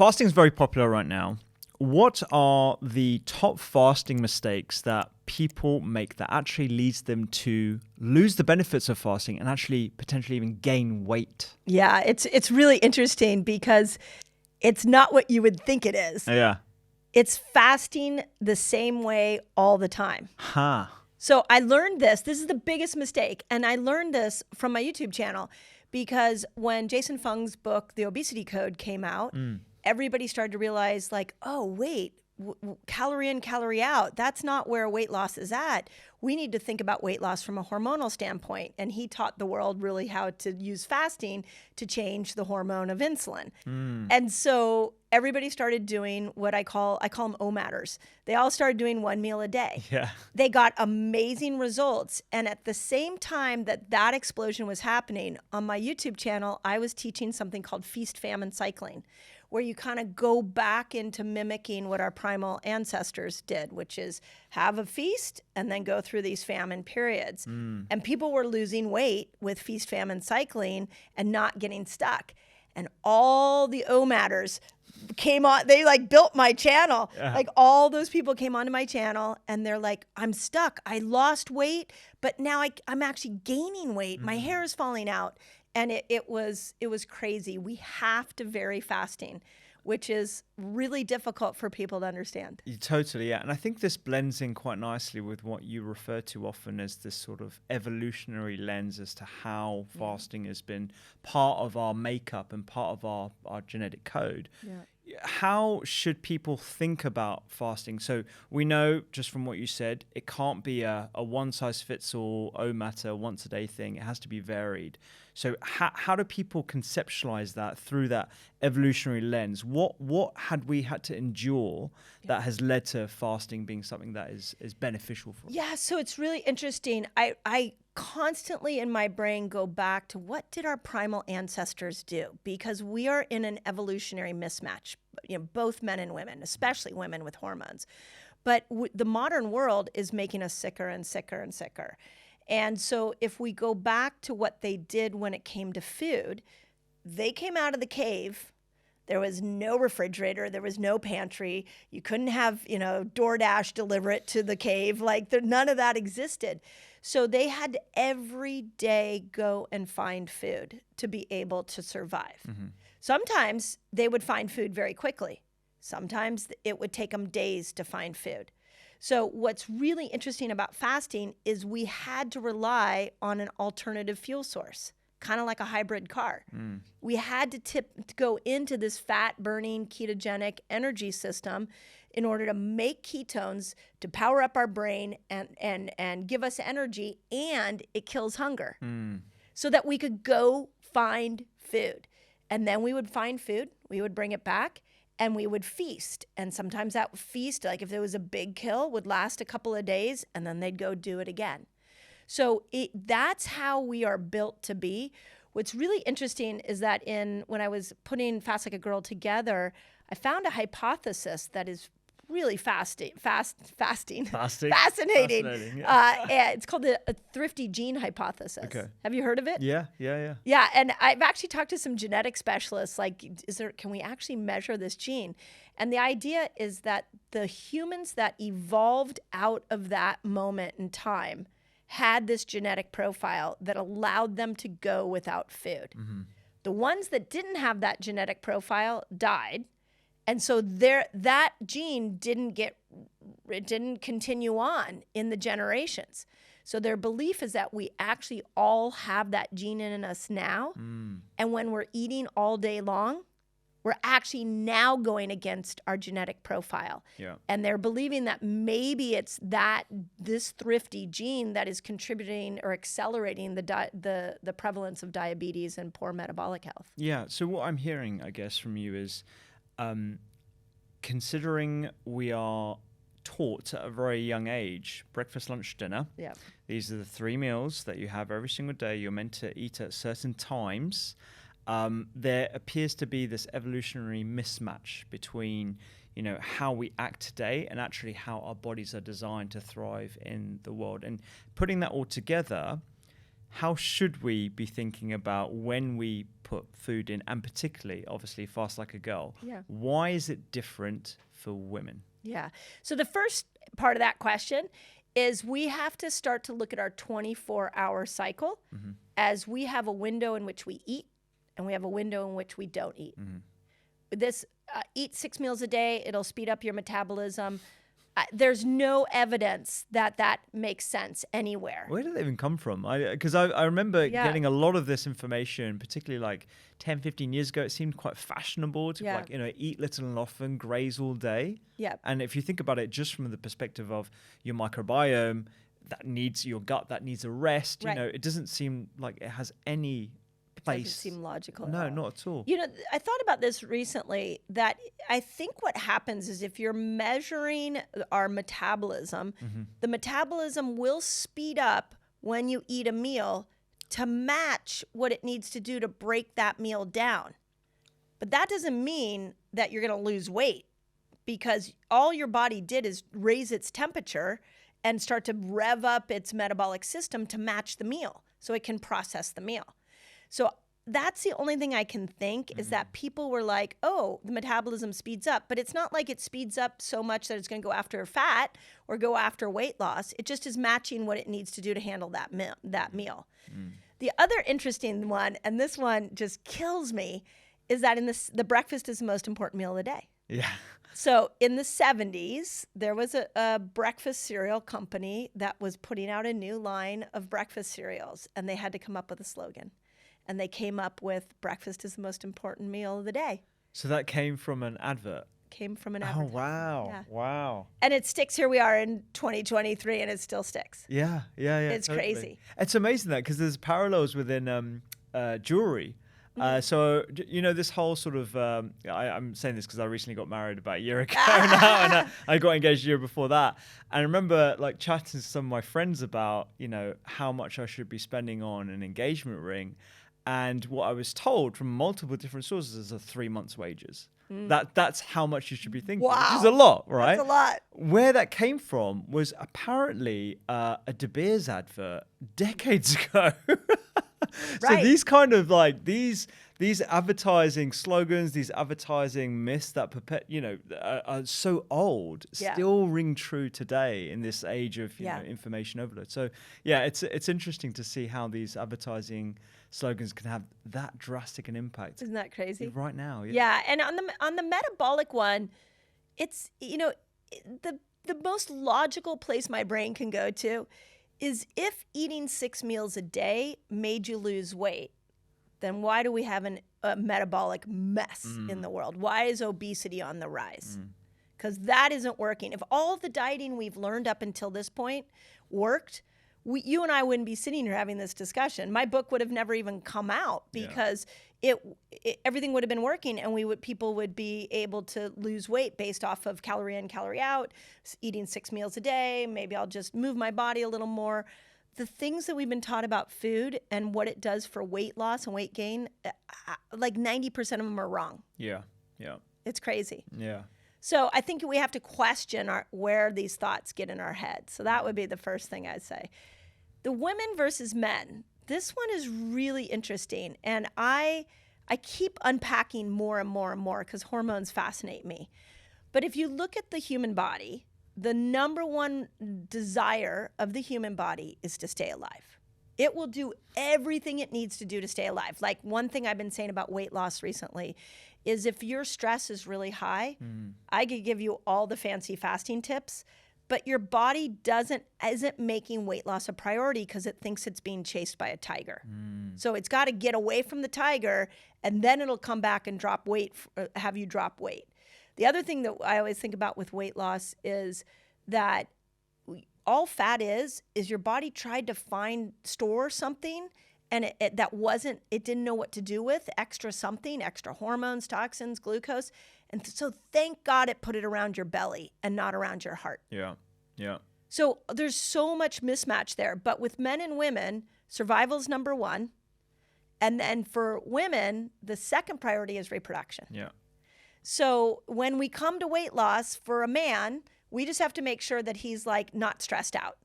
fasting is very popular right now. What are the top fasting mistakes that people make that actually leads them to lose the benefits of fasting and actually potentially even gain weight? Yeah, it's really interesting because it's not what you would think it is. Yeah. It's fasting the same way all the time. Huh. So I learned this. This is the biggest mistake. And I learned this from my YouTube channel because when Jason Fung's book, The Obesity Code, came out, everybody started to realize like, oh, wait, calorie in, calorie out. That's not where weight loss is at. We need to think about weight loss from a hormonal standpoint. And he taught the world really how to use fasting to change the hormone of insulin. And so everybody started doing what I call them OMADers. They all started doing one meal a day. Yeah. They got amazing results. And at the same time that explosion was happening on my YouTube channel, I was teaching something called feast famine cycling, where you kind of go back into mimicking what our primal ancestors did, which is have a feast and then go through these famine periods. And people were losing weight with feast famine cycling and not getting stuck. And all the OMADers came on, they like built my channel. Yeah. Like all those people came onto my channel and they're like, I'm stuck. I lost weight, but now I'm actually gaining weight. My hair is falling out. And it was crazy. We have to vary fasting, which is really difficult for people to understand. Totally, yeah. And I think this blends in quite nicely with what you refer to often as this sort of evolutionary lens as to how fasting has been part of our makeup and part of our genetic code. Yeah. How should people think about fasting? So we know just from what you said, it can't be a one-size-fits-all, matter once a day thing. It has to be varied. So how do people conceptualize that through that evolutionary lens? What had we had to endure that has led to fasting being something that is beneficial for us? Yeah, so it's really interesting. I constantly in my brain go back to what did our primal ancestors do? Because we are in an evolutionary mismatch, both men and women, especially women with hormones. But the modern world is making us sicker and sicker and sicker. And so if we go back to what they did when it came to food, they came out of the cave. There was no refrigerator. There was no pantry. You couldn't have, DoorDash deliver it to the cave. None of that existed. So they had to every day go and find food to be able to survive. Sometimes they would find food very quickly. Sometimes it would take them days to find food. So what's really interesting about fasting is we had to rely on an alternative fuel source, kind of like a hybrid car. We had to go into this fat-burning ketogenic energy system in order to make ketones to power up our brain and give us energy, and it kills hunger. So that we could go find food. And then we would find food, we would bring it back, and we would feast. And sometimes that feast, like if there was a big kill, would last a couple of days, and then they'd go do it again. So that's how we are built to be. What's really interesting is that when I was putting Fast Like a Girl together, I found a hypothesis that is really fascinating. Yeah. It's called the thrifty gene hypothesis. Okay. Have you heard of it? Yeah. Yeah, and I've actually talked to some genetic specialists, like, can we actually measure this gene? And the idea is that the humans that evolved out of that moment in time had this genetic profile that allowed them to go without food. The ones that didn't have that genetic profile died. And so that gene didn't continue on in the generations. So their belief is that we actually all have that gene in us now. And when we're eating all day long, we're actually now going against our genetic profile. Yeah. And they're believing that maybe it's this thrifty gene that is contributing or accelerating the prevalence of diabetes and poor metabolic health. Yeah. So what I'm hearing, I guess, from you is, considering we are taught at a very young age, breakfast, lunch, dinner. Yeah. These are the 3 meals that you have every single day. You're meant to eat at certain times. There appears to be this evolutionary mismatch between, how we act today and actually how our bodies are designed to thrive in the world. And putting that all together, how should we be thinking about when we put food in, and particularly, obviously, Fast Like a Girl? Yeah. Why is it different for women? Yeah. So the first part of that question is we have to start to look at our 24-hour cycle as we have a window in which we eat and we have a window in which we don't eat. This eat 6 meals a day, it'll speed up your metabolism. There's no evidence that that makes sense anywhere. Where did they even come from? Because I remember getting a lot of this information, particularly like 10, 15 years ago. It seemed quite fashionable to like, eat little and often, graze all day. Yeah. And if you think about it just from the perspective of your microbiome, that needs your gut, that needs a rest, Right. it doesn't seem like it has any place. Doesn't seem logical. No, not at all. I thought about this recently, that I think what happens is if you're measuring our metabolism, the metabolism will speed up when you eat a meal to match what it needs to do to break that meal down. But that doesn't mean that you're going to lose weight, because all your body did is raise its temperature and start to rev up its metabolic system to match the meal so it can process the meal. So that's the only thing I can think is that people were like, oh, the metabolism speeds up, but it's not like it speeds up so much that it's going to go after fat or go after weight loss. It just is matching what it needs to do to handle that meal. The other interesting one, and this one just kills me, is that the breakfast is the most important meal of the day. Yeah. So in the 70s, there was a breakfast cereal company that was putting out a new line of breakfast cereals, and they had to come up with a slogan. And they came up with breakfast is the most important meal of the day. So that came from an advert? Came from an Oh, advert. wow. Yeah. Wow. And it sticks. Here we are in 2023, and it still sticks. Yeah. It's totally. crazy. It's amazing that, because there's parallels within jewelry. So, this whole sort of, I'm saying this because I recently got married about a year ago now, and I got engaged a year before that. And I remember like chatting to some of my friends about, how much I should be spending on an engagement ring. And what I was told from multiple different sources is 3 months' wages. That's how much you should be thinking, which is a lot, right? That's a lot. Where that came from was apparently a De Beers advert decades ago. So Right. these kind of like these advertising slogans, these advertising myths that are so old, still ring true today in this age of information overload. So it's interesting to see how these advertising slogans can have that drastic an impact. Isn't that crazy? Right now. Yeah, and on the metabolic one, it's the most logical place my brain can go to is if eating 6 meals a day made you lose weight, then why do we have a metabolic mess in the world? Why is obesity on the rise? Because that isn't working. If all of the dieting we've learned up until this point worked, you and I wouldn't be sitting here having this discussion. My book would have never even come out because everything would have been working, and people would be able to lose weight based off of calorie in, calorie out, eating 6 meals a day. Maybe I'll just move my body a little more. The things that we've been taught about food and what it does for weight loss and weight gain, like 90% of them are wrong. Yeah. It's crazy. Yeah. So I think we have to question where these thoughts get in our head. So that would be the first thing I'd say. The women versus men. This one is really interesting. And I keep unpacking more and more and more because hormones fascinate me. But if you look at the human body, the number one desire of the human body is to stay alive. It will do everything it needs to do to stay alive. Like one thing I've been saying about weight loss recently is if your stress is really high, I could give you all the fancy fasting tips, but your body isn't making weight loss a priority because it thinks it's being chased by a tiger. So it's got to get away from the tiger, and then it'll come back and drop weight, have you drop weight. The other thing that I always think about with weight loss is that all fat is your body tried to store something, and it didn't know what to do with extra hormones, toxins, glucose. And so thank God it put it around your belly and not around your heart. Yeah. So there's so much mismatch there. But with men and women, survival is number one. And then for women, the second priority is reproduction. Yeah. So when we come to weight loss for a man, we just have to make sure that he's like not stressed out.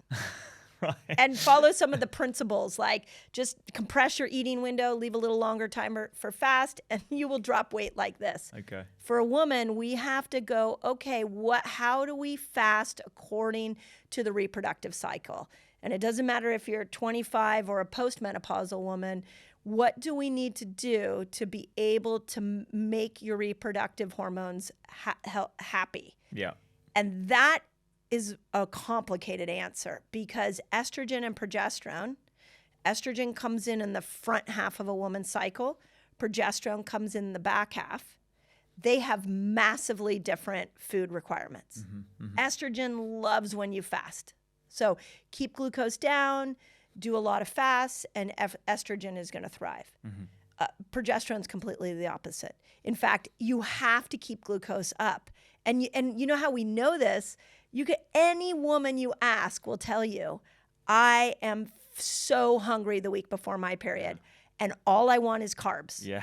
Right. And follow some of the principles, like just compress your eating window, leave a little longer timer for fast, and you will drop weight like this. Okay. For a woman, we have to go, okay, how do we fast according to the reproductive cycle? And it doesn't matter if you're 25 or a postmenopausal woman. What do we need to do to be able to make your reproductive hormones happy? Yeah. And that is a complicated answer, because estrogen and progesterone, estrogen comes in the front half of a woman's cycle, progesterone comes in the back half. They have massively different food requirements. Estrogen loves when you fast. So keep glucose down, do a lot of fasts, and estrogen is going to thrive. Progesterone is completely the opposite. In fact, you have to keep glucose up. And you know how we know this? Any woman you ask will tell you, I am so hungry the week before my period, and all I want is carbs. Yeah.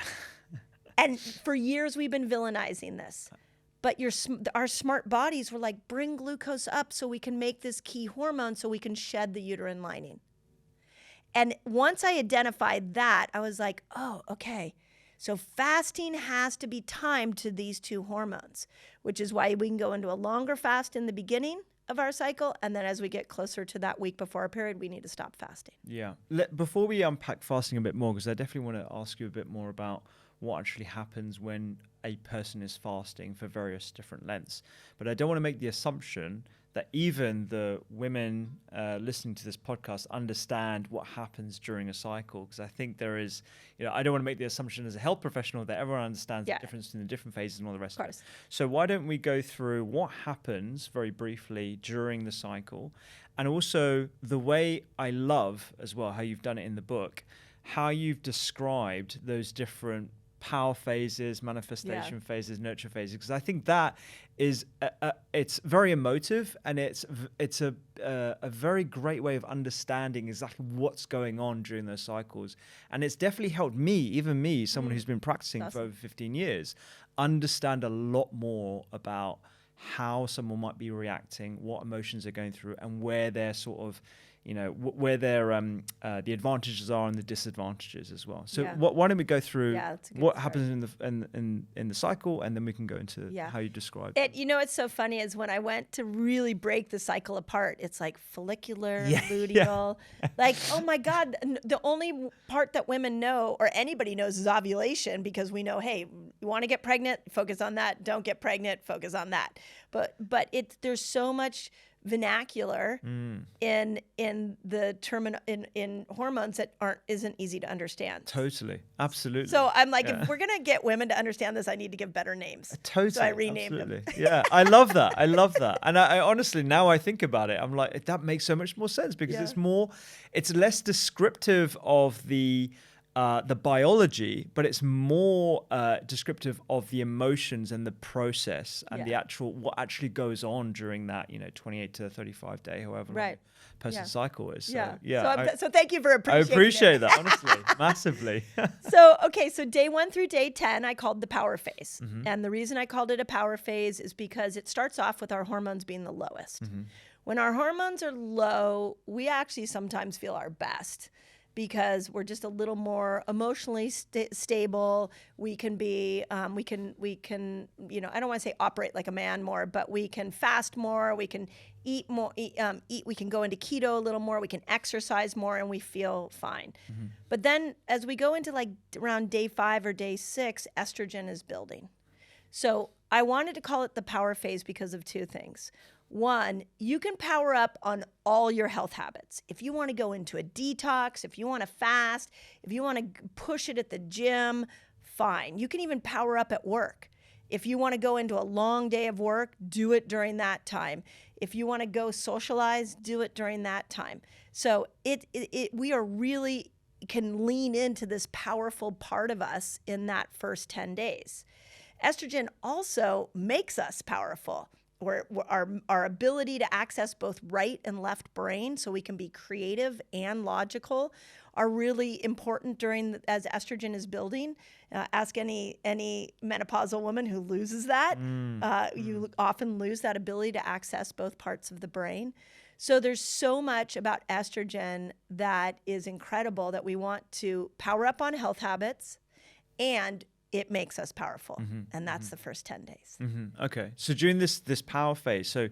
And for years we've been villainizing this. But our smart bodies were like, bring glucose up so we can make this key hormone so we can shed the uterine lining. And once I identified that, I was like, oh, okay. So fasting has to be timed to these two hormones, which is why we can go into a longer fast in the beginning of our cycle. And then as we get closer to that week before our period, we need to stop fasting. Yeah. Before we unpack fasting a bit more, because I definitely want to ask you a bit more about what actually happens when a person is fasting for various different lengths. But I don't want to make the assumption that even the women listening to this podcast understand what happens during a cycle, because I think there is, I don't want to make the assumption as a health professional that everyone understands the difference in the different phases and all the rest of it. So why don't we go through what happens very briefly during the cycle, and also the way I love as well how you've done it in the book, how you've described those different power phases, manifestation phases, nurture phases, because I think that is it's very emotive, and it's a very great way of understanding exactly what's going on during those cycles. And it's definitely helped me, even me, someone who's been practicing for over 15 years, understand a lot more about how someone might be reacting, what emotions they're going through, and where they're sort of, where their the advantages are and the disadvantages as well. So why don't we go through what happens in the cycle, and then we can go into how you describe it. It's so funny is when I went to really break the cycle apart, it's like follicular, luteal, like, oh my God, the only part that women know or anybody knows is ovulation, because we know, hey, you want to get pregnant, focus on that. Don't get pregnant, focus on that. But there's so much vernacular in the in hormones that isn't easy to understand. Totally, absolutely. So I'm like, if we're gonna get women to understand this, I need to give better names. Totally, so I renamed them. Yeah, I love that. And I honestly, now I think about it, I'm like, that makes so much more sense, because it's less descriptive of the biology, but it's more descriptive of the emotions and the process and the what actually goes on during that 28 to 35 day, however long the person's cycle is. So thank you for appreciating I appreciate that, honestly, massively. So day 1 through day 10 I called the power phase. And the reason I called it a power phase is because it starts off with our hormones being the lowest. When our hormones are low, we actually sometimes feel our best, because we're just a little more emotionally stable. We can be, we can, I don't want to say operate like a man more, but we can fast more. We can eat more. We can go into keto a little more. We can exercise more, and we feel fine. But then, as we go into like around day 5 or day 6, estrogen is building. So I wanted to call it the power phase because of 2 things. One, you can power up on all your health habits. If you want to go into a detox, if you want to fast, if you want to push it at the gym, fine. You can even power up at work. If you want to go into a long day of work, do it during that time. If you want to go socialize, do it during that time. So we are really can lean into this powerful part of us in that first 10 days. Estrogen also makes us powerful. Our ability to access both right and left brain, so we can be creative and logical, are really important as estrogen is building. Ask any menopausal woman who loses that. You often lose that ability to access both parts of the brain. So there's so much about estrogen that is incredible that we want to power up on health habits, and it makes us powerful. And that's the first 10 days. Okay. So during this power phase, so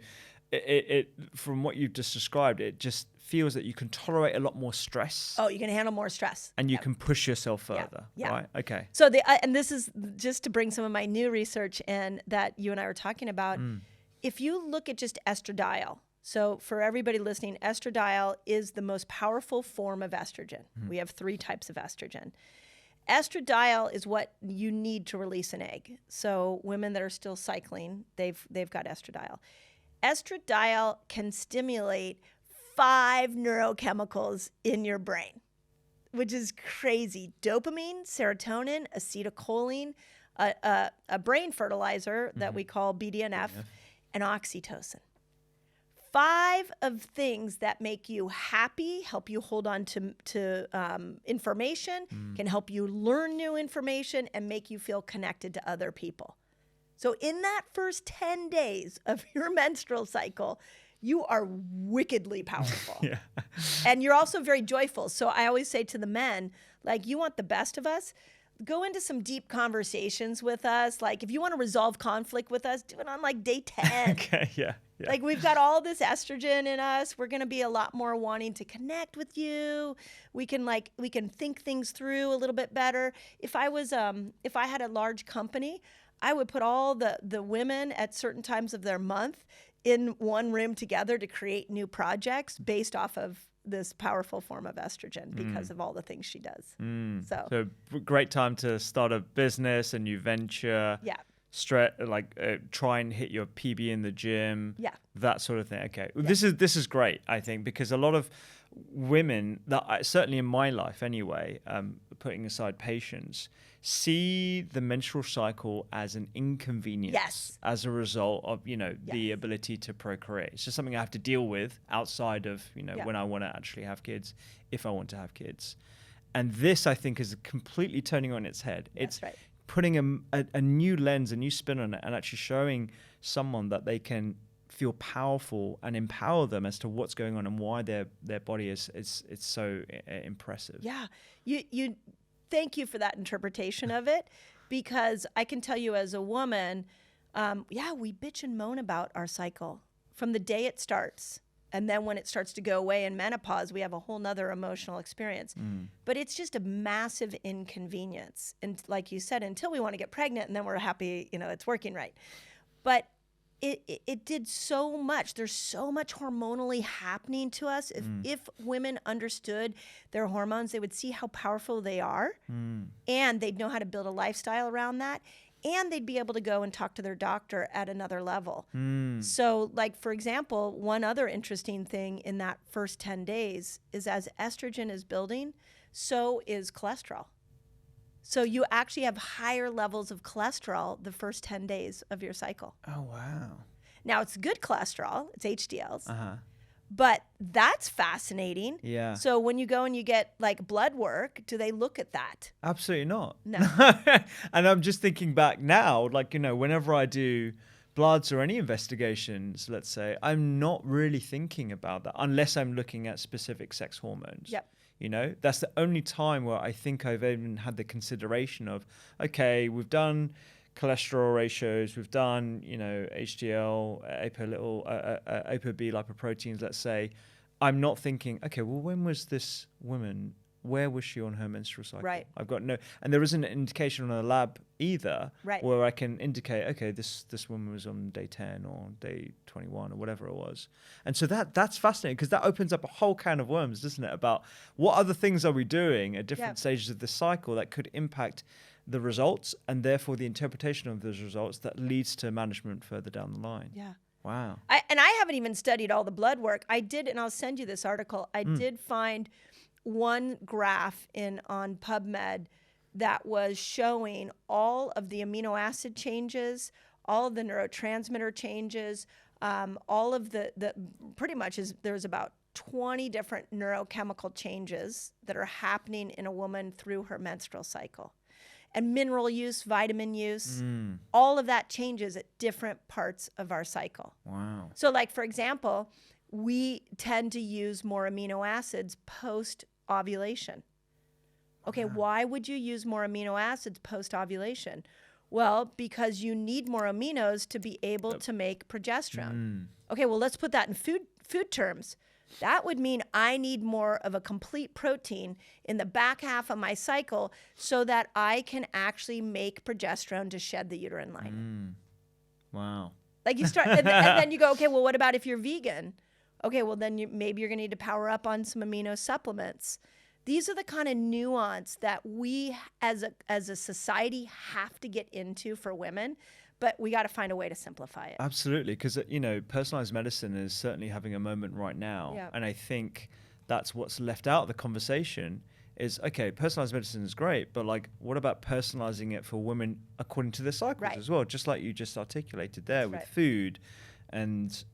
it from what you've just described, it just feels that you can tolerate a lot more stress. Oh, you can handle more stress. And you can push yourself further, right? Okay. So and this is just to bring some of my new research in that you and I were talking about. If you look at just estradiol, so for everybody listening, estradiol is the most powerful form of estrogen. We have 3 types of estrogen. Estradiol is what you need to release an egg. So women that are still cycling, they've got estradiol. Estradiol can stimulate 5 neurochemicals in your brain, which is crazy. Dopamine, serotonin, acetylcholine, a brain fertilizer that we call BDNF, and oxytocin. 5 of things that make you happy, help you hold on to information, can help you learn new information, and make you feel connected to other people. So in that first 10 days of your menstrual cycle, you are wickedly powerful. And you're also very joyful. So I always say to the men, like, you want the best of us, go into some deep conversations with us. Like, if you want to resolve conflict with us, do it on like day 10. Like, we've got all this estrogen in us. We're going to be a lot more wanting to connect with you. We can think things through a little bit better. If I had a large company, I would put all the women at certain times of their month in one room together to create new projects based off of this powerful form of estrogen because of all the things she does. So great time to start a business, a new venture. Try and hit your PB in the gym. That sort of thing. Okay. This is great, I think, because a lot of women that certainly in my life anyway, putting aside patients, see the menstrual cycle as an inconvenience as a result of, the ability to procreate. It's just something I have to deal with outside of, when I want to actually have kids, if I want to have kids. And this, I think, is completely turning on its head. It's putting a new lens, a new spin on it, and actually showing someone that they can feel powerful and empower them as to what's going on and why their body is so impressive. You thank you for that interpretation of it, because I can tell you as a woman, we bitch and moan about our cycle from the day it starts. And then when it starts to go away in menopause, we have a whole nother emotional experience. But it's just a massive inconvenience. And like you said, until we want to get pregnant, and then we're happy, it's working right. But it did so much. There's so much hormonally happening to us. If women understood their hormones, they would see how powerful they are, and they'd know how to build a lifestyle around that, and they'd be able to go and talk to their doctor at another level. So, like, for example, one other interesting thing in that first 10 days is as estrogen is building, so is cholesterol. So you actually have higher levels of cholesterol the first 10 days of your cycle. Oh, wow. Now, it's good cholesterol. It's HDLs. But that's fascinating. So when you go and you get, like, blood work, do they look at that? Absolutely not. No. And I'm just thinking back now, like, whenever I do bloods or any investigations, let's say, I'm not really thinking about that unless I'm looking at specific sex hormones. That's the only time where I think I've even had the consideration of, okay, we've done cholesterol ratios, we've done, HDL, ApoB lipoproteins, let's say. I'm not thinking, okay, well, when was this woman, where was she on her menstrual cycle? I've got no, and there isn't an indication on a lab either where I can indicate, okay, this woman was on day 10 or day 21 or whatever it was. And so that's fascinating, because that opens up a whole can of worms, doesn't it? About what other things are we doing at different stages of the cycle that could impact the results, and therefore the interpretation of those results that leads to management further down the line. Wow. And I haven't even studied all the blood work. I did, and I'll send you this article. I did find one graph on PubMed that was showing all of the amino acid changes, all of the neurotransmitter changes, all of the pretty much there's about 20 different neurochemical changes that are happening in a woman through her menstrual cycle. And mineral use, vitamin use, all of that changes at different parts of our cycle. Wow. So, like, for example, we tend to use more amino acids post-ovulation. Okay, why would you use more amino acids post-ovulation? Well, because you need more aminos to be able to make progesterone. Okay, well, let's put that in food terms. That would mean I need more of a complete protein in the back half of my cycle so that I can actually make progesterone to shed the uterine lining. Wow. Like you start, and then you go, okay, well, what about if you're vegan? Okay, well, then maybe you're going to need to power up on some amino supplements. These are the kind of nuance that we as a society have to get into for women, but we got to find a way to simplify it. Absolutely, because personalized medicine is certainly having a moment right now, and I think that's what's left out of the conversation. Is okay, personalized medicine is great, but like, what about personalizing it for women according to their cycles as well? Just like you just articulated there with food, and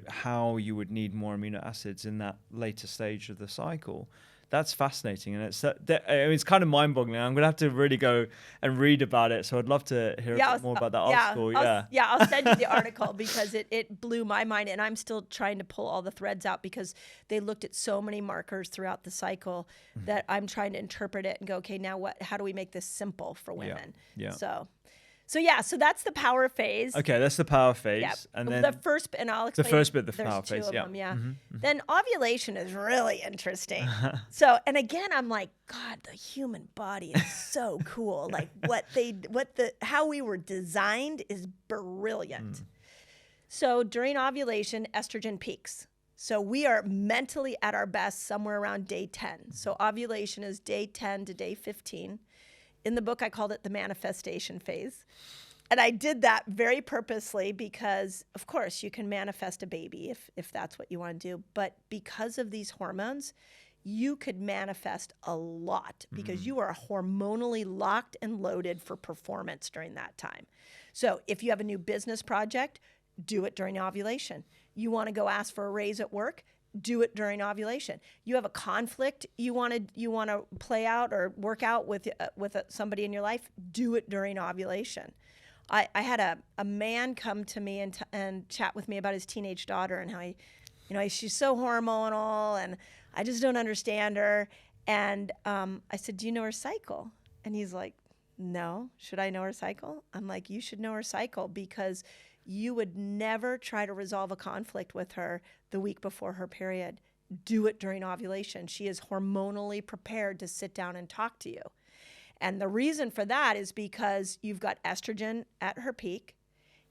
how you would need more amino acids in that later stage of the cycle. That's fascinating, and it's kind of mind-boggling. I'm going to have to really go and read about it, so I'd love to hear a bit more about that article. I'll send you the article because it blew my mind, and I'm still trying to pull all the threads out because they looked at so many markers throughout the cycle that I'm trying to interpret it and go, okay, now how do we make this simple for women? So that's the power phase. Okay, that's the power phase. Yep. And then the first, and I'll explain. The first bit, the power there's phase. two of them, Then ovulation is really interesting. And again, I'm like, God, the human body is so cool. Like how we were designed is brilliant. So during ovulation, estrogen peaks. So we are mentally at our best somewhere around day 10. So ovulation is day 10 to day 15. In the book, I called it the manifestation phase. And I did that very purposely because, of course, you can manifest a baby if that's what you want to do. But because of these hormones, you could manifest a lot because you are hormonally locked and loaded for performance during that time. So if you have a new business project, do it during ovulation. You want to go ask for a raise at work, do it during ovulation. You have a conflict you want to play out or work out with somebody in your life, do it during ovulation. I had a man come to me and chat with me about his teenage daughter and how she's so hormonal and I just don't understand her. And I said, do you know her cycle? And he's like, no. Should I know her cycle? I'm like, you should know her cycle because you would never try to resolve a conflict with her the week before her period. Do it during ovulation. She is hormonally prepared to sit down and talk to you. And the reason for that is because you've got estrogen at her peak.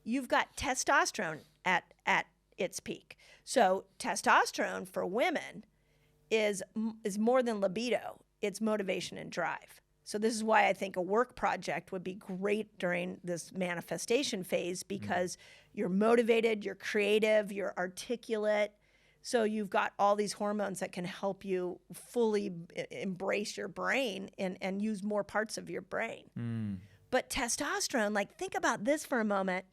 You've got testosterone at its peak. So testosterone for women is more than libido. It's motivation and drive. So this is why I think a work project would be great during this manifestation phase because you're motivated, you're creative, you're articulate. So you've got all these hormones that can help you fully embrace your brain and use more parts of your brain. But testosterone, like think about this for a moment.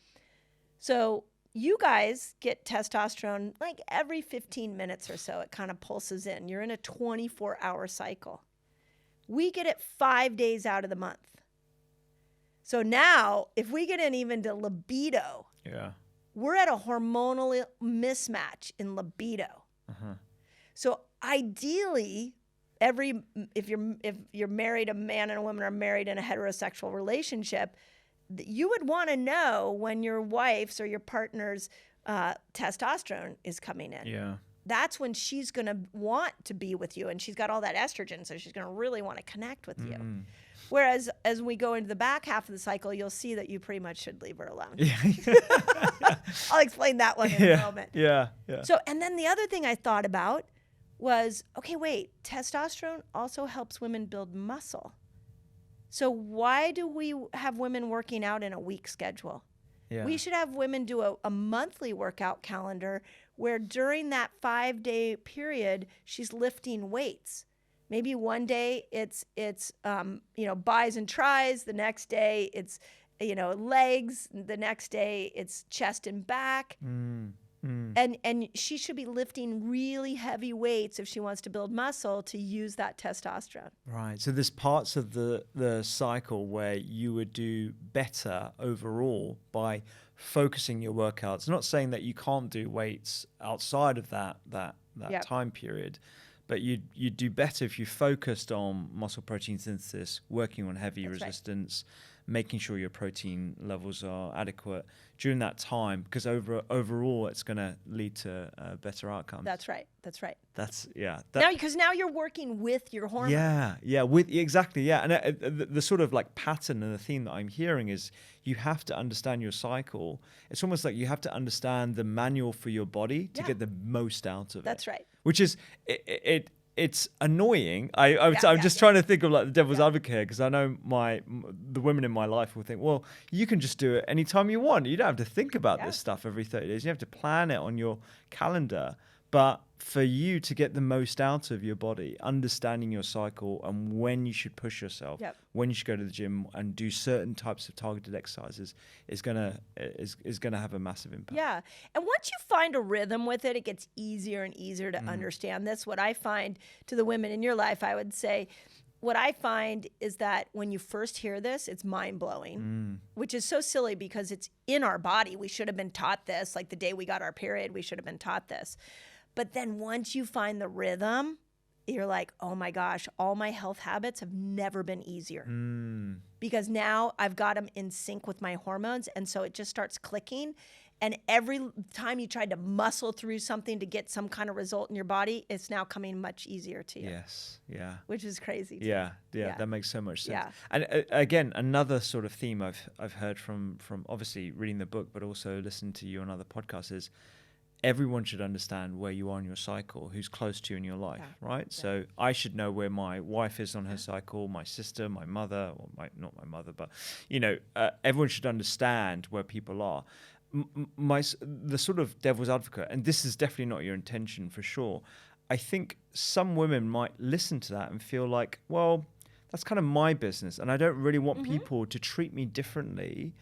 So you guys get testosterone like every 15 minutes or so. It kind of pulses in. You're in a 24-hour cycle. We get it 5 days out of the month. So now, if we get in even to libido, we're at a hormonal mismatch in libido. So ideally, if you're married, a man and a woman are married in a heterosexual relationship, you would want to know when your wife's or your partner's testosterone is coming in. That's when she's going to want to be with you. And she's got all that estrogen, so she's going to really want to connect with you. Whereas as we go into the back half of the cycle, you'll see that you pretty much should leave her alone. I'll explain that one in a moment. So, and then the other thing I thought about was, okay, wait, testosterone also helps women build muscle. So why do we have women working out in a week schedule? We should have women do a monthly workout calendar where during that 5-day period, she's lifting weights. Maybe one day it's bis and tris. The next day it's legs. The next day it's chest and back. And she should be lifting really heavy weights if she wants to build muscle to use that testosterone. Right. So there's parts of the cycle where you would do better overall by focusing your workouts. Not saying that you can't do weights outside of that time period, but you do better if you focused on muscle protein synthesis, working on heavy resistance, making sure your protein levels are adequate during that time, because overall it's going to lead to better outcomes. That's right. Now you're working with your hormones. Exactly. And the sort of like pattern and the theme that I'm hearing is you have to understand your cycle. It's almost like you have to understand the manual for your body to get the most out of it. That's right. Which is it's annoying. I'm just trying to think of like the devil's advocate here, because I know the women in my life will think, well, you can just do it anytime you want. You don't have to think about this stuff every 30 days. You have to plan it on your calendar. But for you to get the most out of your body, understanding your cycle and when you should push yourself, when you should go to the gym and do certain types of targeted exercises is gonna have a massive impact. Yeah, and once you find a rhythm with it, it gets easier and easier to understand this. What I find to the women in your life, I would say, what I find is that when you first hear this, it's mind-blowing, which is so silly because it's in our body. We should have been taught this. Like the day we got our period, we should have been taught this. But then once you find the rhythm, you're like, oh my gosh, all my health habits have never been easier. Because now I've got them in sync with my hormones. And so it just starts clicking. And every time you tried to muscle through something to get some kind of result in your body, it's now coming much easier to you. Yes, yeah. Which is crazy. Yeah, that makes so much sense. Yeah. And again, another sort of theme I've heard from obviously reading the book, but also listening to you on other podcasts is everyone should understand where you are in your cycle, who's close to you in your life, right? Yeah. So I should know where my wife is on her cycle, my sister, my mother, or not my mother, but everyone should understand where people are. The sort of devil's advocate, and this is definitely not your intention for sure, I think some women might listen to that and feel like, well, that's kind of my business, and I don't really want people to treat me differently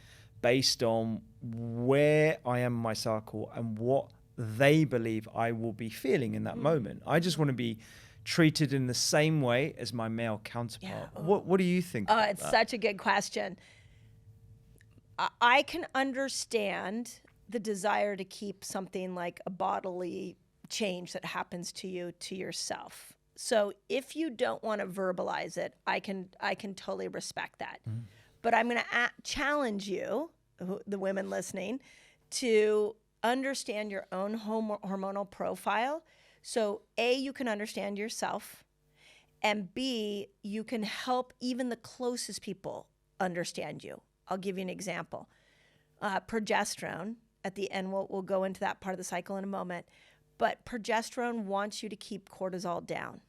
based on where I am in my cycle and what they believe I will be feeling in that moment. I just want to be treated in the same way as my male counterpart. Yeah. What do you think about it's that? Such a good question. I can understand the desire to keep something like a bodily change that happens to you to yourself. So if you don't want to verbalize it, I can totally respect that. But I'm going to challenge you, the women listening, to understand your own hormonal profile. So A, you can understand yourself, and B, you can help even the closest people understand you. I'll give you an example. Progesterone, at the end, we'll go into that part of the cycle in a moment, but progesterone wants you to keep cortisol down.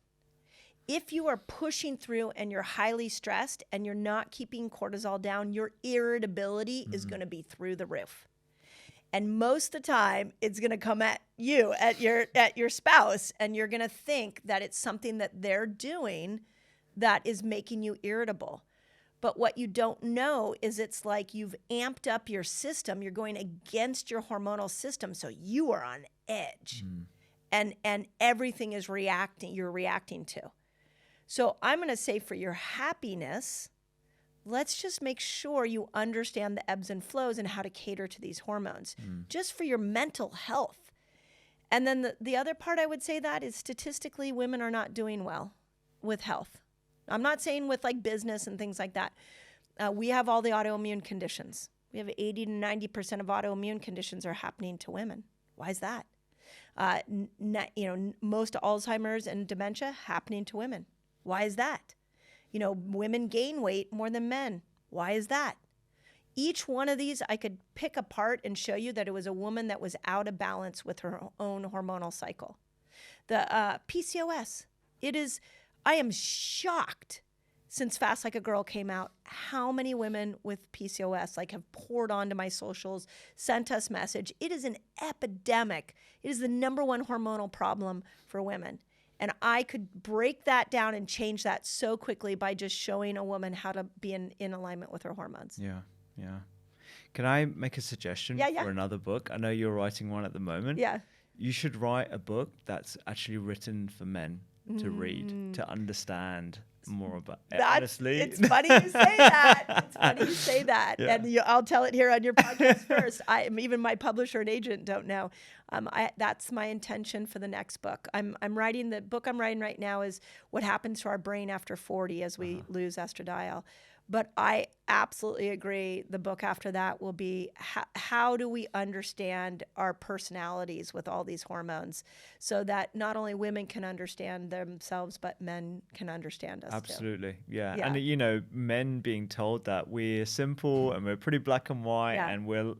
If you are pushing through and you're highly stressed and you're not keeping cortisol down, your irritability is going to be through the roof. And most of the time, it's going to come at you, at your spouse, and you're going to think that it's something that they're doing that is making you irritable. But what you don't know is it's like you've amped up your system. You're going against your hormonal system, so you are on edge. And everything is you're reacting to. So I'm going to say for your happiness, let's just make sure you understand the ebbs and flows and how to cater to these hormones, just for your mental health. And then the other part I would say that is statistically, women are not doing well with health. I'm not saying with like business and things like that. We have all the autoimmune conditions. We have 80 to 90% of autoimmune conditions are happening to women. Why is that? Most Alzheimer's and dementia happening to women. Why is that? Women gain weight more than men. Why is that? Each one of these I could pick apart and show you that it was a woman that was out of balance with her own hormonal cycle. The PCOS, I am shocked since Fast Like a Girl came out, how many women with PCOS have poured onto my socials, sent us message. It is an epidemic. It is the #1 hormonal problem for women. And I could break that down and change that so quickly by just showing a woman how to be in alignment with her hormones. Yeah. Can I make a suggestion Yeah, yeah. for another book? I know you're writing one at the moment. Yeah. You should write a book that's actually written for men to read, to understand more about it. Honestly. It's funny you say that. It's funny you say that. Yeah. And I'll tell it here on your podcast first. Even my publisher and agent don't know. That's my intention for the next book. The book I'm writing right now is what happens to our brain after 40 as we lose estradiol. But I absolutely agree. The book after that will be how do we understand our personalities with all these hormones so that not only women can understand themselves, but men can understand us Absolutely. too. Yeah. Yeah. And, men being told that we're simple and we're pretty black and white and we're,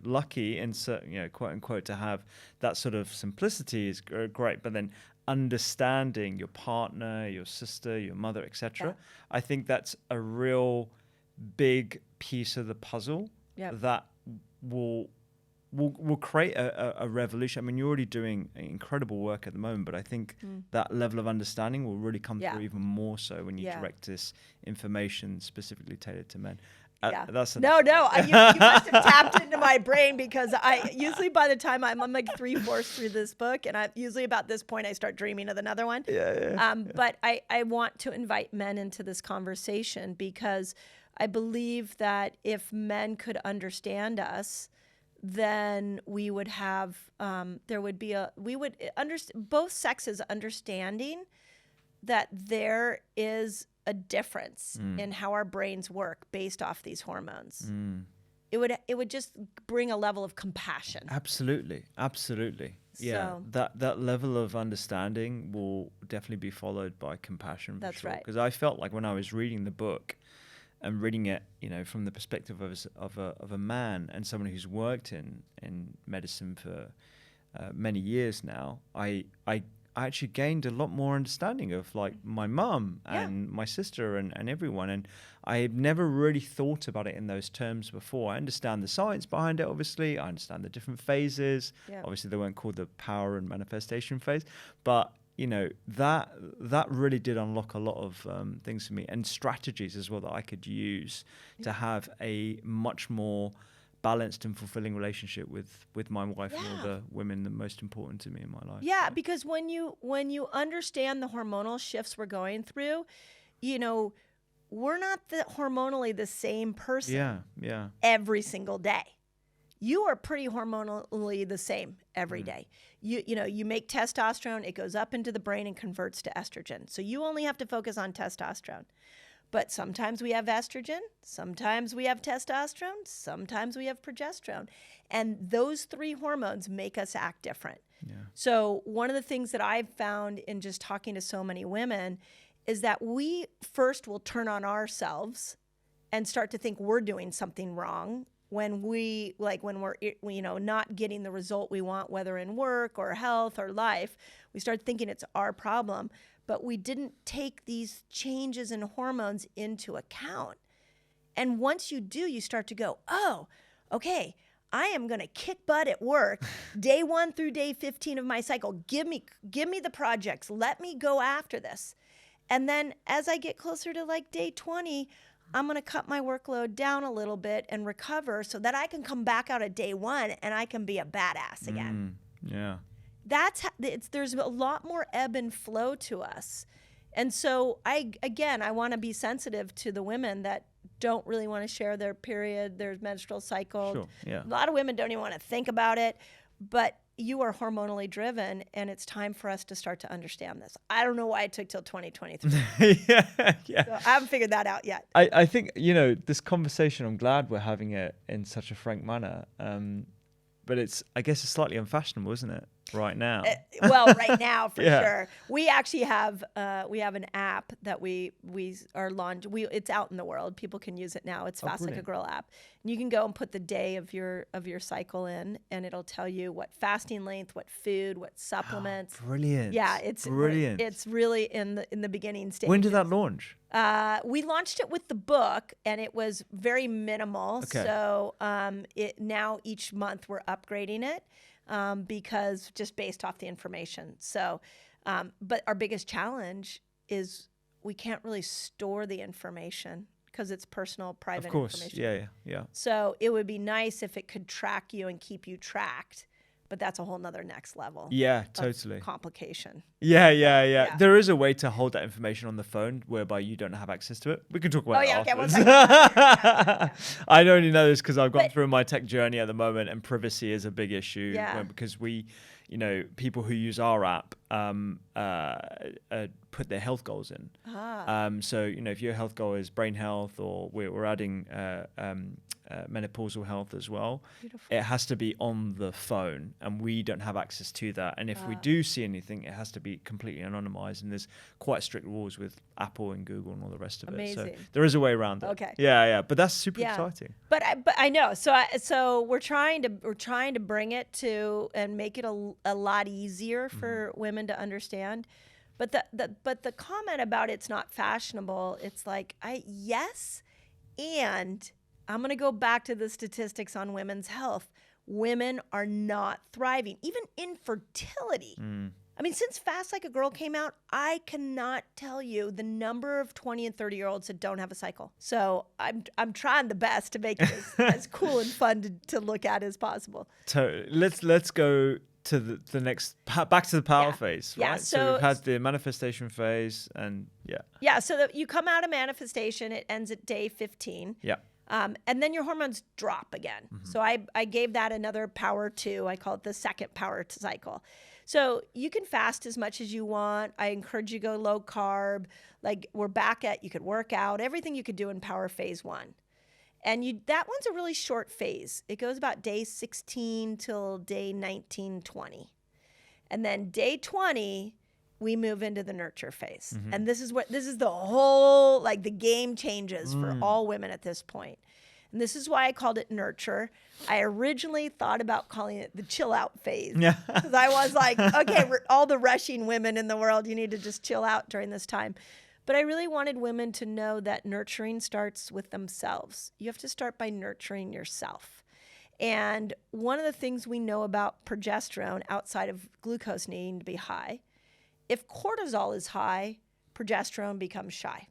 lucky in certain, quote unquote, to have that sort of simplicity is great. But then understanding your partner, your sister, your mother, etc. I think that's a real big piece of the puzzle that will create a revolution. I mean, you're already doing incredible work at the moment, but I think that level of understanding will really come through even more so when you direct this information specifically tailored to men. That's you must have tapped into my brain because I usually by the time I'm like 3/4 through this book, and usually about this point I start dreaming of another one. But I want to invite men into this conversation because I believe that if men could understand us, then we would have both sexes understanding that there is a difference in how our brains work based off these hormones. It would just bring a level of compassion. Absolutely. Yeah, that level of understanding will definitely be followed by compassion. That's for sure. right. Because I felt like when I was reading the book and reading it, from the perspective of a man and someone who's worked in medicine for many years now, I actually gained a lot more understanding of like my mum and my sister and everyone. And I've never really thought about it in those terms before. I understand the science behind it, obviously. I understand the different phases. Yeah. Obviously, they weren't called the power and manifestation phase. But, that really did unlock a lot of things for me and strategies as well that I could use to have a much more balanced and fulfilling relationship with my wife and all the women that are most important to me in my life. Yeah, because when you understand the hormonal shifts we're going through, we're not hormonally the same person every single day. You are pretty hormonally the same every day. You make testosterone, it goes up into the brain and converts to estrogen. So you only have to focus on testosterone. But sometimes we have estrogen, sometimes we have testosterone, sometimes we have progesterone. And those three hormones make us act different. Yeah. So one of the things that I've found in just talking to so many women is that we first will turn on ourselves and start to think we're doing something wrong when we're not getting the result we want, whether in work or health or life. We start thinking it's our problem. But we didn't take these changes in hormones into account. And once you do, you start to go, oh, okay, I am going to kick butt at work day 1 through day 15 of my cycle. Give me the projects. Let me go after this. And then as I get closer to like day 20, I'm going to cut my workload down a little bit and recover so that I can come back out at day 1 and I can be a badass again. Yeah. There's a lot more ebb and flow to us. And so I want to be sensitive to the women that don't really want to share their period, their menstrual cycle. Sure, yeah. A lot of women don't even want to think about it, but you are hormonally driven and it's time for us to start to understand this. I don't know why it took till 2023. yeah. So I haven't figured that out yet. I think, this conversation, I'm glad we're having it in such a frank manner. But I guess it's slightly unfashionable, isn't it? Right now. Right now for sure. We actually have an app that we are launching. It's out in the world. People can use it now. It's Fast Like a Girl app. And you can go and put the day of your cycle in, and it'll tell you what fasting length, what food, what supplements. Brilliant. Yeah, it's brilliant. It's really in the beginning stage. When did that launch? We launched it with the book, and it was very minimal. Okay. So now each month we're upgrading it. Because just based off the information. So, but our biggest challenge is we can't really store the information because it's personal, private Of course. information. Yeah. So it would be nice if it could track you and keep you tracked, but that's a whole nother next level. Yeah, totally. Complication. Yeah. There is a way to hold that information on the phone whereby you don't have access to it. We can talk about it afterwards. I only know this because I've gone through my tech journey at the moment, and privacy is a big issue because we, people who use our app put their health goals in. So, if your health goal is brain health, or we're adding menopausal health as well, it has to be on the phone, and we don't have access to that. And if we do see anything, it has to be completely anonymized, and there's quite strict rules with Apple and Google and all the rest of it. So there is a way around it. Okay. Yeah. But that's super exciting. But I know. So we're trying to bring it to and make it a lot easier for women to understand. But the comment about it's not fashionable, it's like yes, and I'm going to go back to the statistics on women's health. Women are not thriving, even infertility. I mean, since Fast Like a Girl came out, I cannot tell you the number of 20 and 30-year-olds that don't have a cycle. So I'm trying the best to make it as cool and fun to look at as possible. So let's go to the next, back to the power phase, right? Yeah, so we've had the manifestation phase, and so you come out of manifestation, it ends at day 15. And then your hormones drop again. So I gave that another power 2. I call it the second power cycle. So you can fast as much as you want. I encourage you to go low carb. Like we're back at, you could work out, everything you could do in power phase 1. And that one's a really short phase. It goes about day 16 till day 19, 20. And then day 20, we move into the nurture phase. And this is the whole, like the game changes for all women at this point. And this is why I called it nurture. I originally thought about calling it the chill out phase. Because I was like, okay, all the rushing women in the world, you need to just chill out during this time. But I really wanted women to know that nurturing starts with themselves. You have to start by nurturing yourself. And one of the things we know about progesterone outside of glucose needing to be high, if cortisol is high, progesterone becomes shy.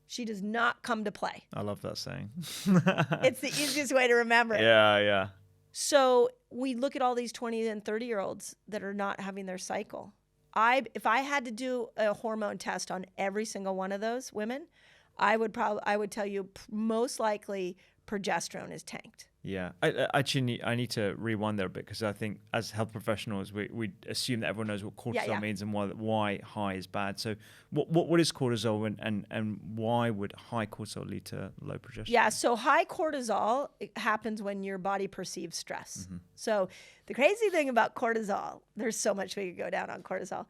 She does not come to play. I love that saying. It's the easiest way to remember it. Yeah. So we look at all these 20 and 30-year-olds that are not having their cycle. If I had to do a hormone test on every single one of those women, I would tell you most likely progesterone is tanked. Yeah, I need to rewind there a bit, because I think as health professionals, we assume that everyone knows what cortisol means and why high is bad. So what is cortisol, and why would high cortisol lead to low progesterone? Yeah, so high cortisol happens when your body perceives stress. So the crazy thing about cortisol, there's so much we could go down on cortisol.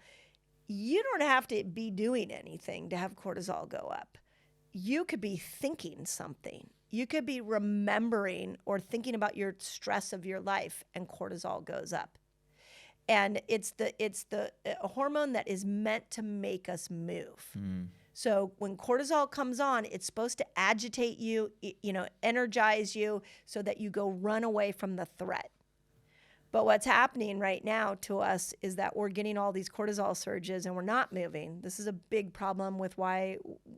You don't have to be doing anything to have cortisol go up. You could be thinking something. You could be remembering or thinking about your stress of your life, and cortisol goes up. And it's the hormone that is meant to make us move. So when cortisol comes on, it's supposed to agitate you, energize you so that you go run away from the threat. But what's happening right now to us is that we're getting all these cortisol surges and we're not moving. This is a big problem with why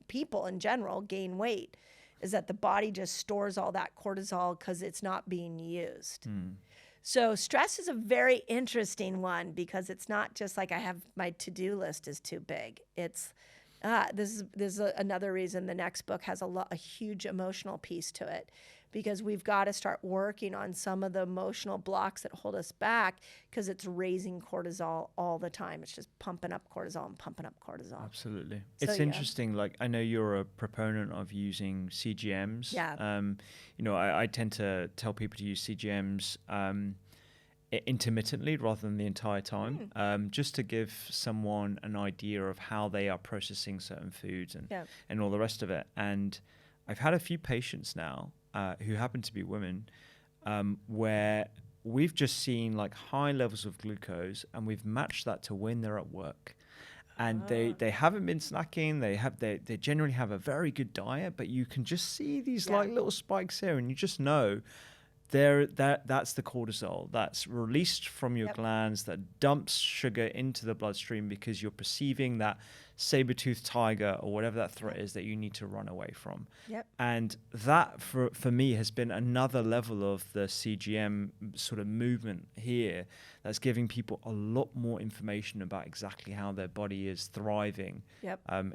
people in general gain weight, is that the body just stores all that cortisol because it's not being used. So stress is a very interesting one, because it's not just like I have my to-do list is too big. It's this is another reason the next book has a huge emotional piece to it, because we've got to start working on some of the emotional blocks that hold us back, because it's raising cortisol all the time. It's just pumping up cortisol and pumping up cortisol. Absolutely. It's interesting. Like, I know you're a proponent of using CGMs. I tend to tell people to use CGMs intermittently rather than the entire time, just to give someone an idea of how they are processing certain foods and all the rest of it. And I've had a few patients now who happen to be women, where we've just seen like high levels of glucose, and we've matched that to when they're at work. And they haven't been snacking. They generally have a very good diet, but you can just see these like little spikes here, and you just know that's the cortisol that's released from your glands that dumps sugar into the bloodstream, because you're perceiving that saber-toothed tiger or whatever that threat is that you need to run away from. Yep. And that for me has been another level of the CGM sort of movement here that's giving people a lot more information about exactly how their body is thriving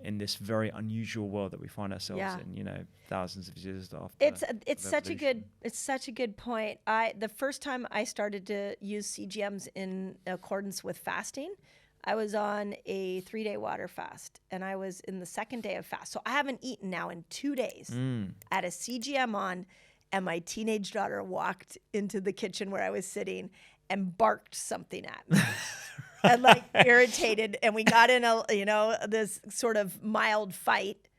in this very unusual world that we find ourselves in, thousands of years after. It's such a good point. The first time I started to use CGMs in accordance with fasting, I was on a 3-day water fast, and I was in the second day of fast. So I haven't eaten now in 2 days. I had a CGM on, and my teenage daughter walked into the kitchen where I was sitting and barked something at me. And like irritated, and we got in this sort of mild fight.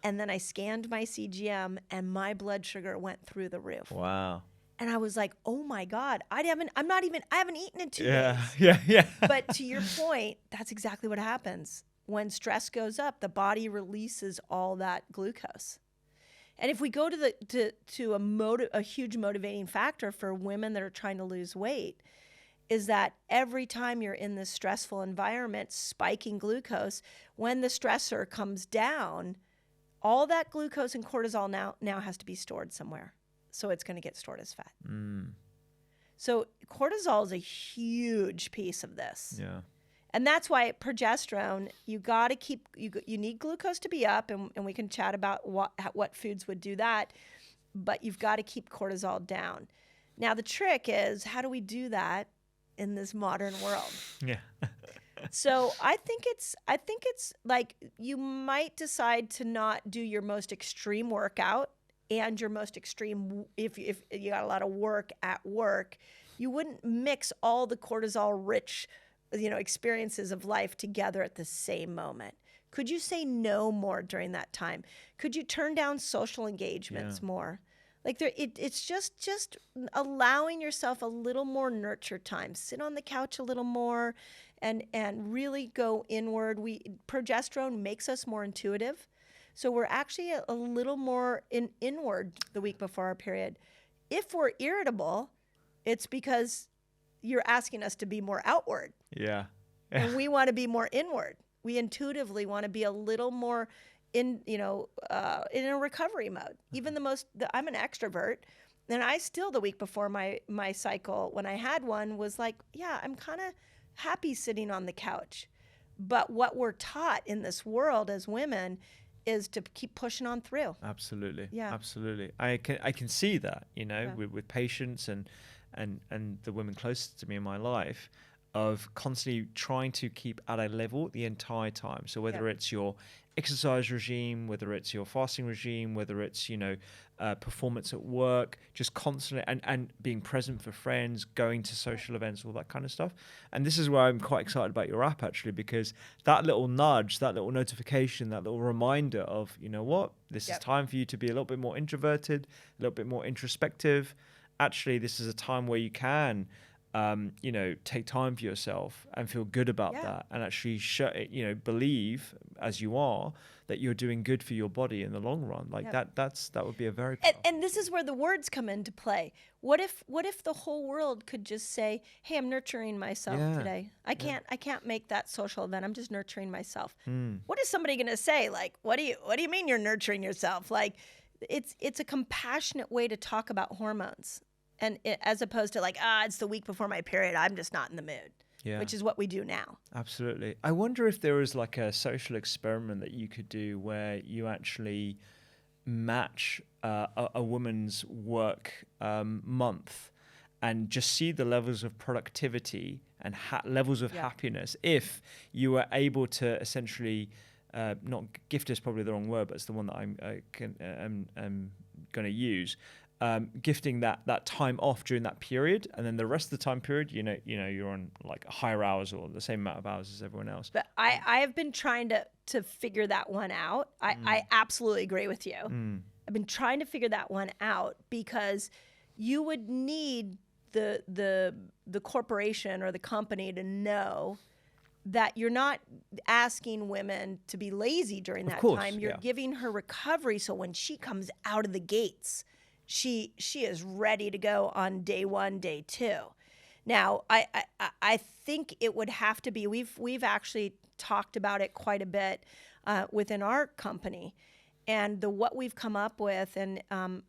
And then I scanned my CGM, and my blood sugar went through the roof. Wow. And I was like, oh my God, I haven't eaten in 2 days. Yeah. But to your point, that's exactly what happens. When stress goes up, the body releases all that glucose. And if we go to a huge motivating factor for women that are trying to lose weight, is that every time you're in this stressful environment, spiking glucose, when the stressor comes down, all that glucose and cortisol now has to be stored somewhere. So it's going to get stored as fat. So cortisol is a huge piece of this. Yeah. And that's why progesterone, you need glucose to be up, and we can chat about what foods would do that, but you've got to keep cortisol down. Now the trick is, how do we do that in this modern world? Yeah. So I think it's like you might decide to not do your most extreme workout and your most extreme, if you got a lot of work at work, you wouldn't mix all the cortisol rich, experiences of life together at the same moment. Could you say no more during that time? Could you turn down social engagements more? Like it's just allowing yourself a little more nurture time. Sit on the couch a little more, and really go inward. Progesterone makes us more intuitive, so we're actually a little more inward the week before our period. If we're irritable, it's because you're asking us to be more outward. Yeah. And we want to be more inward. We intuitively want to be a little more in a recovery mode. Even I'm an extrovert, and I still, the week before my cycle, when I had one, was like, yeah, I'm kind of happy sitting on the couch. But what we're taught in this world as women is to keep pushing on through. Absolutely. Yeah. Absolutely. I can see that, with patients and the women closest to me in my life, of constantly trying to keep at a level the entire time. So whether it's your exercise regime, whether it's your fasting regime, whether it's, performance at work, just constantly and being present for friends, going to social events, all that kind of stuff. And this is where I'm quite excited about your app, actually, because that little nudge, that little notification, that little reminder of, this is time for you to be a little bit more introverted, a little bit more introspective. Actually, this is a time where you can take time for yourself and feel good about that, and actually believe, as you are, that you're doing good for your body in the long run. Like that would be a very and this is where the words come into play. What if the whole world could just say, hey, I'm nurturing myself today. I can't make that social event. I'm just nurturing myself. What is somebody going to say? Like, what do you mean you're nurturing yourself? Like, it's a compassionate way to talk about hormones. And as opposed to like, it's the week before my period, I'm just not in the mood, which is what we do now. Absolutely. I wonder if there was like a social experiment that you could do where you actually match a woman's work month and just see the levels of productivity and levels of happiness if you were able to essentially, not gift is probably the wrong word, but it's the one that I'm going to use. Gifting that time off during that period, and then the rest of the time period, you're on like higher hours or the same amount of hours as everyone else. But I have been trying to figure that one out. I absolutely agree with you. I've been trying to figure that one out because you would need the corporation or the company to know that you're not asking women to be lazy during that time. You're giving her recovery, so when she comes out of the gates, she is ready to go on day 1, day 2. Now, I think it would have to be, we've actually talked about it quite a bit within our company. And what we've come up with, and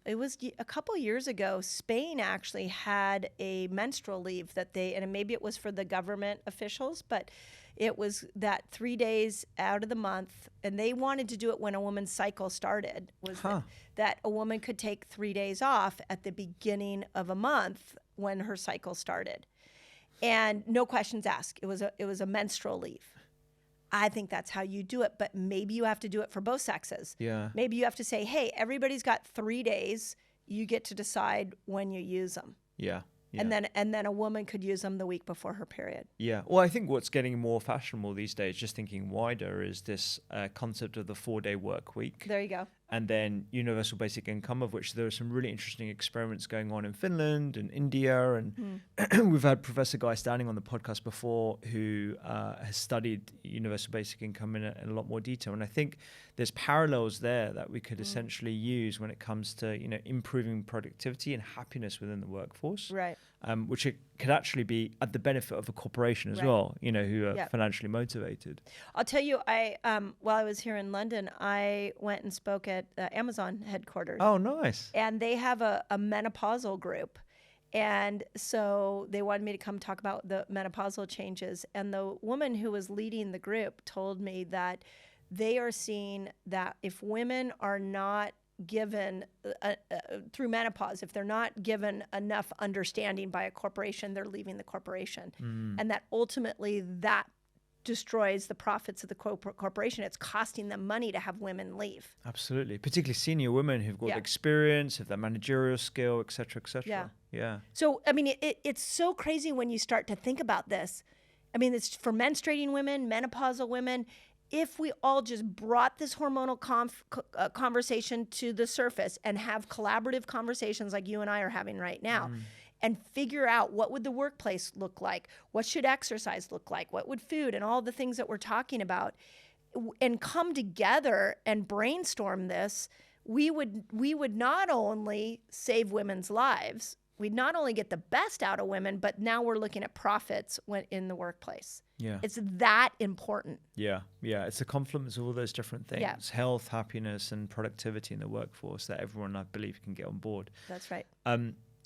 it was a couple years ago, Spain actually had a menstrual leave that and maybe it was for the government officials, but it was that 3 days out of the month, and they wanted to do it when a woman's cycle started, that a woman could take 3 days off at the beginning of a month when her cycle started. And no questions asked. It was a menstrual leave. I think that's how you do it, but maybe you have to do it for both sexes. Yeah. Maybe you have to say, hey, everybody's got 3 days. You get to decide when you use them. Yeah. Yeah. And then a woman could use them the week before her period. Yeah. Well, I think what's getting more fashionable these days, just thinking wider, is this concept of the 4-day work week. There you go. And then universal basic income, of which there are some really interesting experiments going on in Finland and India. And we've had Professor Guy Standing on the podcast before, who has studied universal basic income in a lot more detail. And I think there's parallels there that we could essentially use when it comes to, improving productivity and happiness within the workforce. Right. Which it could actually be at the benefit of a corporation as well, who are financially motivated. I'll tell you, while I was here in London, I went and spoke at Amazon headquarters. Oh, nice. And they have a menopausal group. And so they wanted me to come talk about the menopausal changes. And the woman who was leading the group told me that they are seeing that if women are not given through menopause, if they're not given enough understanding by a corporation, they're leaving the corporation. And that ultimately that destroys the profits of the corporation. It's costing them money to have women leave. Absolutely. Particularly senior women who've got experience, have that managerial skill, et cetera, et cetera. Yeah. So, I mean, it's so crazy when you start to think about this. I mean, it's for menstruating women, menopausal women. If we all just brought this hormonal conversation to the surface and have collaborative conversations like you and I are having right now, and figure out what would the workplace look like, what should exercise look like, what would food and all the things that we're talking about, and come together and brainstorm this, we would not only save women's lives, we'd not only get the best out of women, but now we're looking at profits in the workplace. Yeah. It's that important. Yeah. It's a confluence of all those different things, health, happiness, and productivity in the workforce that everyone, I believe, can get on board. That's right.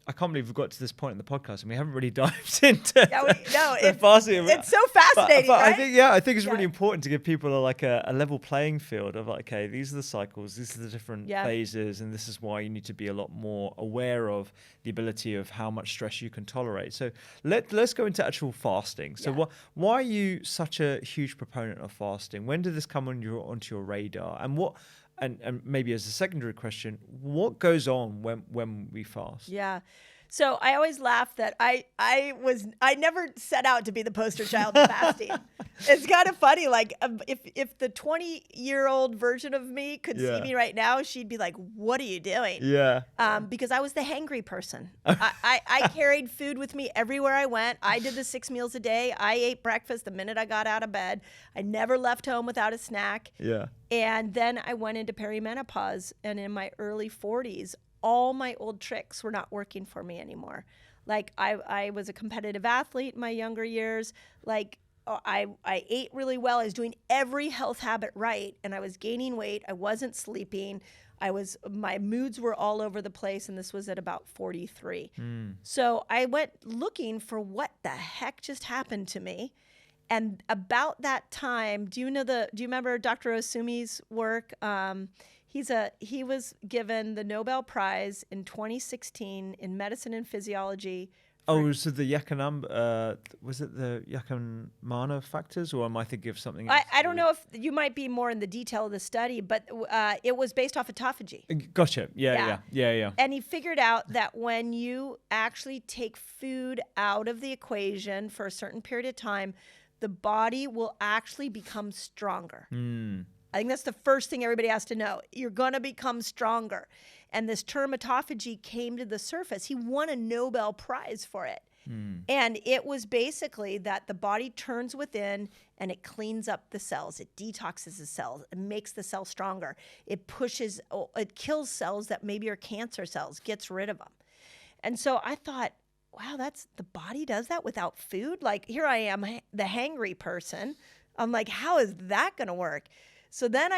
I can't believe we've got to this point in the podcast and we haven't really dived into it's fasting. It's so fascinating, but right? I think it's really important to give people a level playing field of okay, these are the cycles, these are the different phases, and this is why you need to be a lot more aware of the ability of how much stress you can tolerate. So let's go into actual fasting. So why are you such a huge proponent of fasting? When did this come onto your radar? And what? And maybe as a secondary question, what goes on when we fast? Yeah. So I always laugh that I never set out to be the poster child of fasting. It's kind of funny. Like if the 20-year-old version of me could see me right now, she'd be like, "What are you doing?" Yeah. Because I was the hangry person. I carried food with me everywhere I went. I did the 6 meals a day. I ate breakfast the minute I got out of bed. I never left home without a snack. Yeah. And then I went into perimenopause, and in my early 40s, all my old tricks were not working for me anymore. Like I was a competitive athlete in my younger years. Like I ate really well. I was doing every health habit right, and I was gaining weight. I wasn't sleeping. My moods were all over the place, and this was at about 43. So I went looking for what the heck just happened to me. And about that time, do you remember Dr. Osumi's work? He was given the Nobel Prize in 2016 in medicine and physiology. Was it the Yakamana factors, or am I thinking of something else? I don't know if you might be more in the detail of the study, but it was based off autophagy. Gotcha. Yeah. And he figured out that when you actually take food out of the equation for a certain period of time, the body will actually become stronger. I think that's the first thing everybody has to know. You're going to become stronger. And this term autophagy came to the surface. He won a Nobel Prize for it. And it was basically that the body turns within and it cleans up the cells. It detoxes the cells. It makes the cell stronger. It kills cells that maybe are cancer cells, gets rid of them. And so I thought, wow, the body does that without food? Like here I am, the hangry person. I'm like, how is that going to work? So then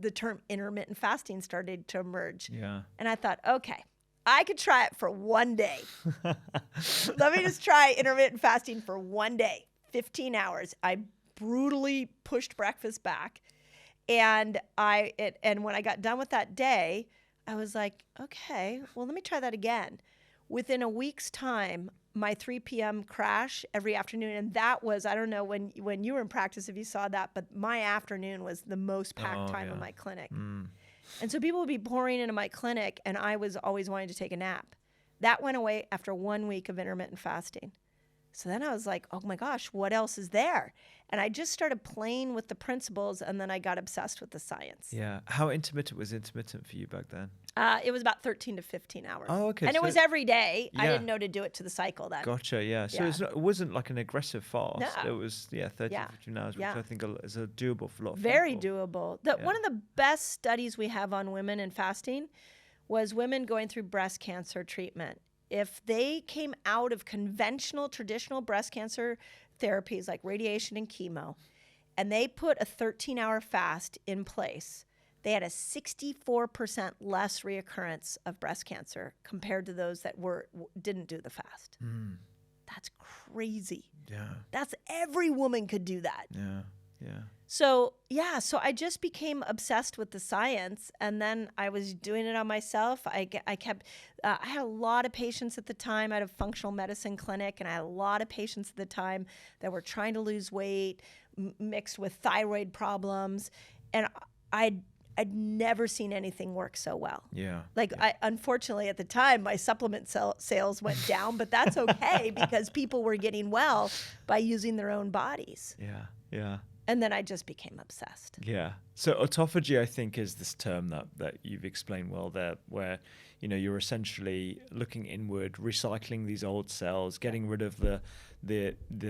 the term intermittent fasting started to emerge. Yeah. And I thought, okay, I could try it for one day. Let me just try intermittent fasting for one day, 15 hours. I brutally pushed breakfast back. And when I got done with that day, I was like, okay, well, let me try that again. Within a week's time, my 3 p.m. crash every afternoon, and that was, I don't know when you were in practice if you saw that, but my afternoon was the most packed time of my clinic. And so people would be pouring into my clinic, and I was always wanting to take a nap. That went away after 1 week of intermittent fasting. So then I was like, oh my gosh, what else is there? And I just started playing with the principles, and then I got obsessed with the science. Yeah. How intermittent was intermittent for you back then? It was about 13 to 15 hours. Oh, okay. And it was every day. Yeah. I didn't know to do it to the cycle then. Gotcha, yeah. So Yeah. it wasn't like an aggressive fast. No. It was, 30, 15 hours, which Yeah. I think is a doable for a lot of Very people. doable. Yeah. One of the best studies we have on women and fasting was women going through breast cancer treatment. If they came out of conventional, traditional breast cancer therapies like radiation and chemo, and they put a 13-hour fast in place, they had a 64% less reoccurrence of breast cancer compared to those that didn't do the fast. That's crazy. Yeah. That's every woman could do that. Yeah. Yeah. So I just became obsessed with the science, and then I was doing it on myself. I had a lot of patients at the time. I had a functional medicine clinic, and I had a lot of patients at the time that were trying to lose weight, mixed with thyroid problems, and I'd never seen anything work so well. Yeah. Unfortunately, at the time, my supplement sales went down, but that's okay because people were getting well by using their own bodies. Yeah. Yeah. And then I just became obsessed. Yeah. So autophagy, I think, is this term that you've explained well there, where you're essentially looking inward, recycling these old cells, getting rid of the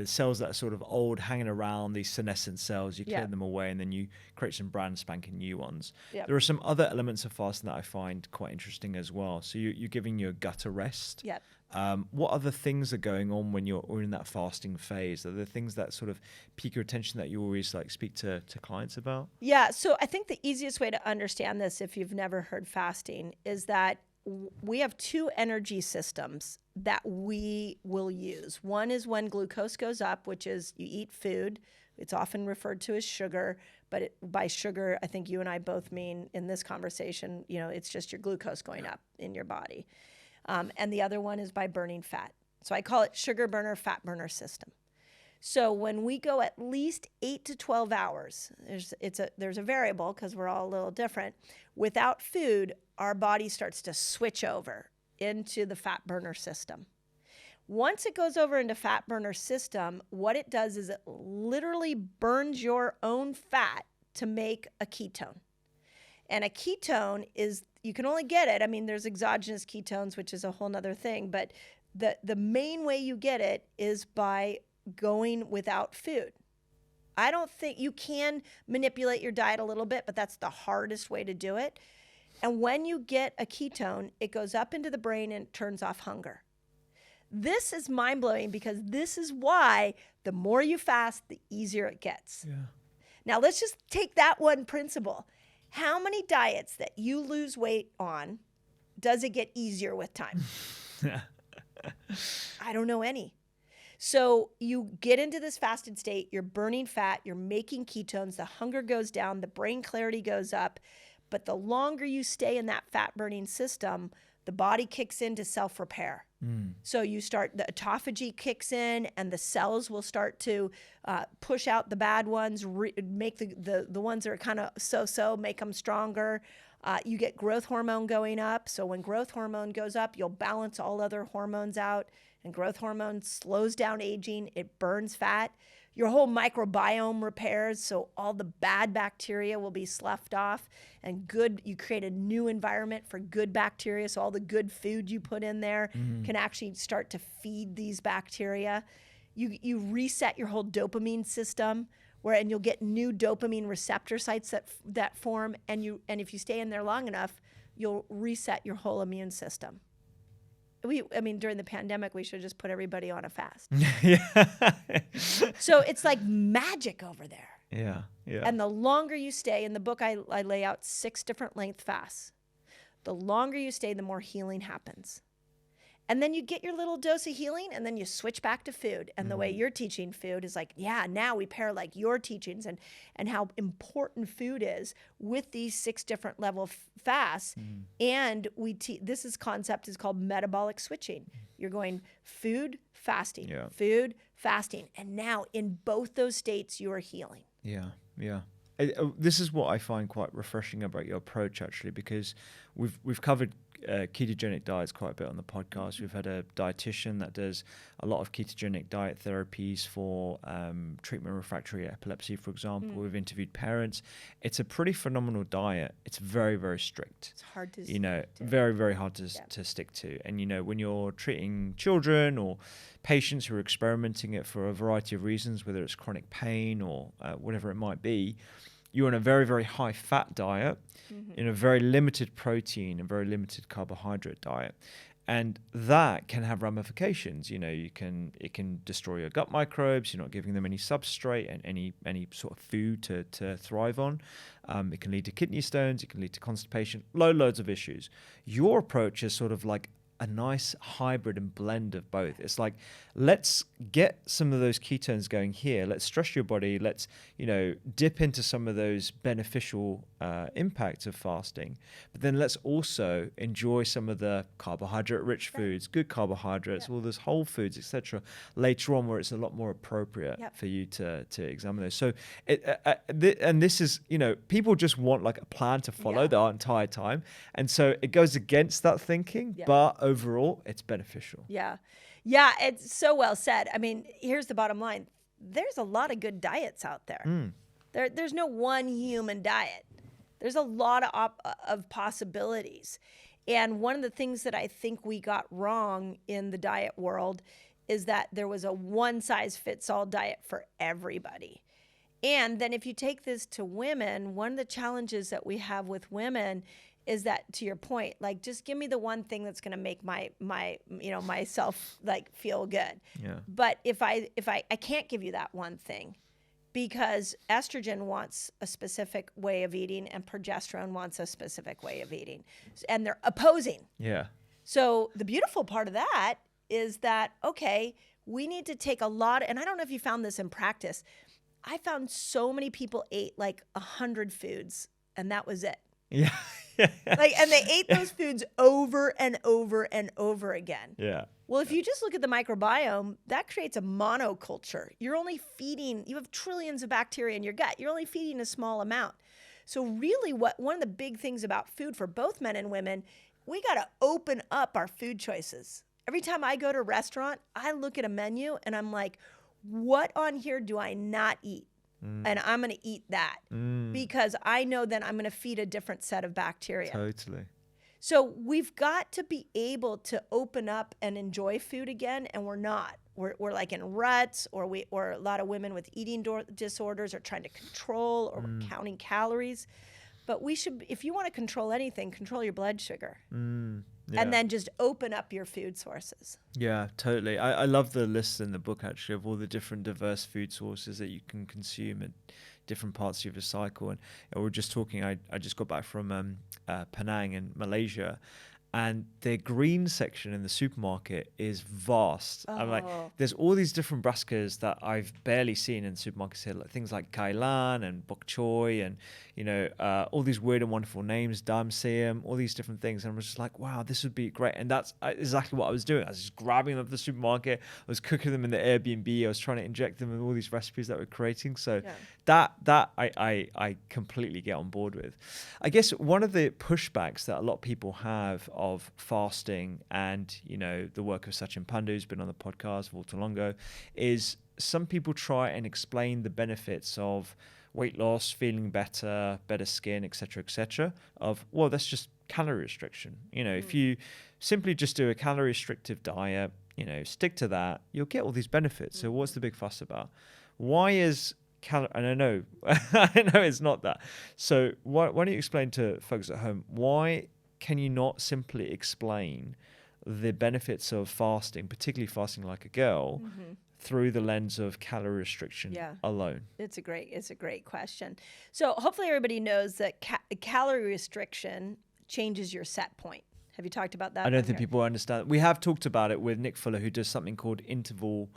cells that are sort of old, hanging around, these senescent cells. You clear them away, and then you create some brand spanking new ones. Yep. There are some other elements of fasting that I find quite interesting as well. So you're giving your gut a rest. Yep. What other things are going on when you're in that fasting phase? Are there things that sort of pique your attention that you always speak to clients about? Yeah. So I think the easiest way to understand this, if you've never heard fasting, is that we have two energy systems that we will use. One is when glucose goes up, which is you eat food. It's often referred to as sugar, but by sugar, I think you and I both mean in this conversation, it's just your glucose going up in your body. And the other one is by burning fat. So I call it sugar burner, fat burner system. So when we go at least 8 to 12 hours, there's a variable because we're all a little different. Without food, our body starts to switch over into the fat burner system. Once it goes over into fat burner system, what it does is it literally burns your own fat to make a ketone. And a ketone is, you can only get it, there's exogenous ketones, which is a whole nother thing, but the main way you get it is by going without food. I don't think you can manipulate your diet a little bit, but that's the hardest way to do it. And when you get a ketone, it goes up into the brain and turns off hunger. This is mind-blowing because this is why the more you fast, the easier it gets. Yeah. Now let's just take that one principle. How many diets that you lose weight on does it get easier with time? I don't know any. So you get into this fasted state, you're burning fat, you're making ketones, the hunger goes down, the brain clarity goes up. But the longer you stay in that fat burning system, the body kicks into self-repair. So the autophagy kicks in, and the cells will start to push out the bad ones, make the ones that are kind of so-so, make them stronger. You get growth hormone going up. So when growth hormone goes up, you'll balance all other hormones out. And growth hormone slows down aging. It burns fat. Your whole microbiome repairs, so all the bad bacteria will be sloughed off, and you create a new environment for good bacteria, so all the good food you put in there can actually start to feed these bacteria. You reset your whole dopamine system, and you'll get new dopamine receptor sites that form, and if you stay in there long enough, you'll reset your whole immune system. During the pandemic, we should just put everybody on a fast. So it's like magic over there. Yeah. Yeah. And the longer you stay, in the book, I lay out 6 different length fasts. The longer you stay, the more healing happens. And then you get your little dose of healing, and then you switch back to food. And the way you're teaching food is like, yeah, now we pair like your teachings and how important food is with these 6 different level fasts. And this concept is called metabolic switching. You're going food, fasting, food, fasting. And now in both those states, you are healing. Yeah. Yeah. This is what I find quite refreshing about your approach, actually, because we've covered ketogenic diets quite a bit on the podcast. We've had a dietitian that does a lot of ketogenic diet therapies for treatment refractory epilepsy, for example. We've interviewed parents. It's a pretty phenomenal diet. It's very, very strict. It's hard to very, very hard to stick to. And, when you're treating children or patients who are experimenting it for a variety of reasons, whether it's chronic pain or whatever it might be, you're on a very, very high fat diet, in a very limited protein and very limited carbohydrate diet. And that can have ramifications. It can destroy your gut microbes. You're not giving them any substrate and any sort of food to thrive on. It can lead to kidney stones. It can lead to constipation, loads of issues. Your approach is sort of like a nice hybrid and blend of both. It's like, let's get some of those ketones going here. Let's stress your body. Let's, dip into some of those beneficial impacts of fasting. But then let's also enjoy some of the carbohydrate-rich foods, good carbohydrates, all those whole foods, etc. later on, where it's a lot more appropriate for you to examine those. So, and this is, people just want like a plan to follow the entire time. And so it goes against that thinking, but overall, it's beneficial. Yeah. Yeah, it's so well said. I mean, here's the bottom line. There's a lot of good diets out there. There's no one human diet. There's a lot of possibilities. And one of the things that I think we got wrong in the diet world is that there was a one-size-fits-all diet for everybody. And then if you take this to women, one of the challenges that we have with women is that, to your point, like, just give me the one thing that's going to make myself like feel good. Yeah. But if I can't give you that one thing, because estrogen wants a specific way of eating and progesterone wants a specific way of eating, and they're opposing. Yeah. So the beautiful part of that is that, okay, we need to take a lot, and I don't know if you found this in practice. I found so many people ate like 100 foods and that was it. Yeah. Like, and they ate those foods over and over and over again. Yeah. Well, if you just look at the microbiome, that creates a monoculture. You're only feeding, you have trillions of bacteria in your gut. You're only feeding a small amount. So really one of the big things about food for both men and women, we got to open up our food choices. Every time I go to a restaurant, I look at a menu and I'm like, what on here do I not eat? And I'm going to eat that because I know then I'm going to feed a different set of bacteria. Totally. So we've got to be able to open up and enjoy food again, and we're not. We're like in ruts, or a lot of women with eating disorders are trying to control, or we're counting calories. But we should, if you want to control anything, control your blood sugar. Yeah. And then just open up your food sources. Yeah, totally. I love the list in the book, actually, of all the different diverse food sources that you can consume at different parts of your cycle. And we're just talking, I just got back from Penang in Malaysia, and their green section in the supermarket is vast. I'm like, there's all these different brassicas that I've barely seen in supermarkets here, like things like Kai Lan and Bok Choy, and all these weird and wonderful names, Dam Siam, all these different things. And I was just like, wow, this would be great. And that's exactly what I was doing. I was just grabbing them from the supermarket. I was cooking them in the Airbnb. I was trying to inject them with all these recipes that we're creating. So that I completely get on board with. I guess one of the pushbacks that a lot of people have of fasting and, the work of Sachin Pandu, who's been on the podcast, Volta Longo, is some people try and explain the benefits of weight loss, feeling better skin, etc., of, well, that's just calorie restriction. If you simply just do a calorie restrictive diet, stick to that, you'll get all these benefits. So what's the big fuss about? Why is and I know it's not that. So why don't you explain to folks at home, why can you not simply explain the benefits of fasting, particularly fasting like a girl, through the lens of calorie restriction alone? It's a great question. So hopefully everybody knows that calorie restriction changes your set point. Have you talked about that? I don't think people understand. We have talked about it with Nick Fuller, who does something called interval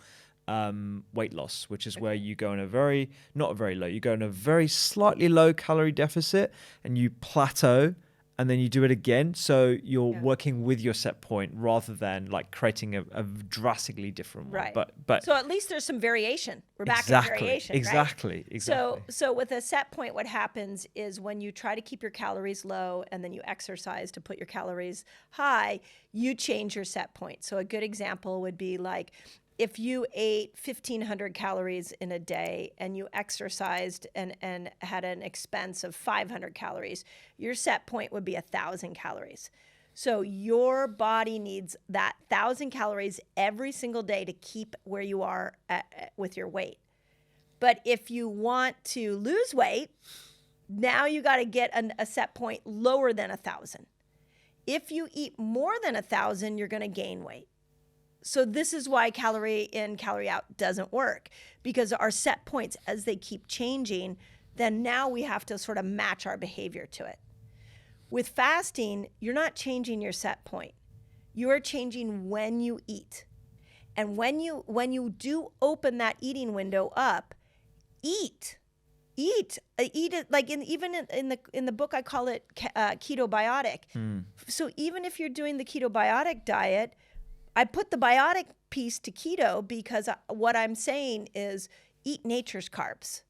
weight loss, which is where you go in you go in a very slightly low calorie deficit and you plateau, and then you do it again. So you're working with your set point rather than like creating a drastically different one. Right. But so at least there's some variation. We're back to variation. Exactly. So with a set point, what happens is when you try to keep your calories low and then you exercise to put your calories high, you change your set point. So a good example would be like, if you ate 1,500 calories in a day and you exercised and had an expense of 500 calories, your set point would be 1,000 calories. So your body needs that 1,000 calories every single day to keep where you are with your weight. But if you want to lose weight, now you got to get a set point lower than 1,000. If you eat more than 1,000, you're going to gain weight. So this is why calorie in, calorie out doesn't work, because our set points, as they keep changing, then now we have to sort of match our behavior to it. With fasting, you're not changing your set point. You are changing when you eat. And when you do open that eating window up, eat it like even in the book I call it ketobiotic. So even if you're doing the ketobiotic diet, I put the biotic piece to keto because what I'm saying is eat nature's carbs,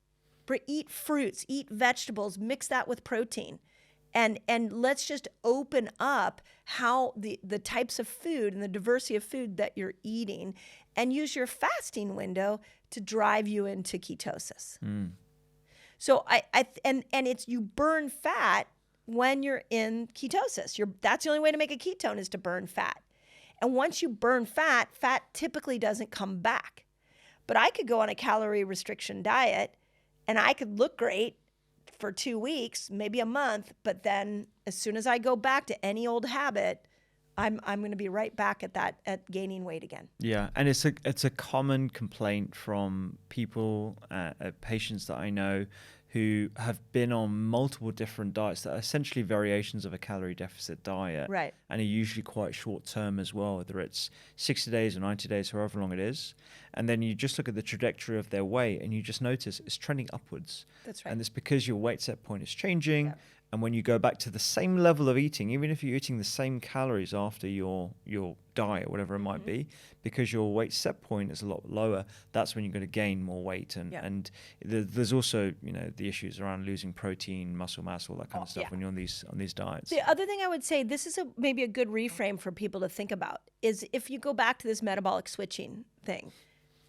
eat fruits, eat vegetables, mix that with protein, and let's just open up how the types of food and the diversity of food that you're eating, and use your fasting window to drive you into ketosis. So it's you burn fat when you're in ketosis. That's the only way to make a ketone is to burn fat. And once you burn fat, fat typically doesn't come back. But I could go on a calorie restriction diet and I could look great for 2 weeks, maybe a month, but then as soon as I go back to any old habit, I'm going to be right back at gaining weight again. Yeah, and it's a common complaint from people, patients that I know who have been on multiple different diets that are essentially variations of a calorie deficit diet, right, and are usually quite short term as well, whether it's 60 days or 90 days, however long it is. And then you just look at the trajectory of their weight and you just notice it's trending upwards. That's right. And it's because your weight set point is changing. Yeah. And when you go back to the same level of eating, even if you're eating the same calories after your diet, whatever it might be, because your weight set point is a lot lower, that's when you're going to gain more weight. And there's also, the issues around losing protein, muscle mass, all that kind of stuff when you're on these diets. The other thing I would say, this is maybe a good reframe for people to think about, is if you go back to this metabolic switching thing.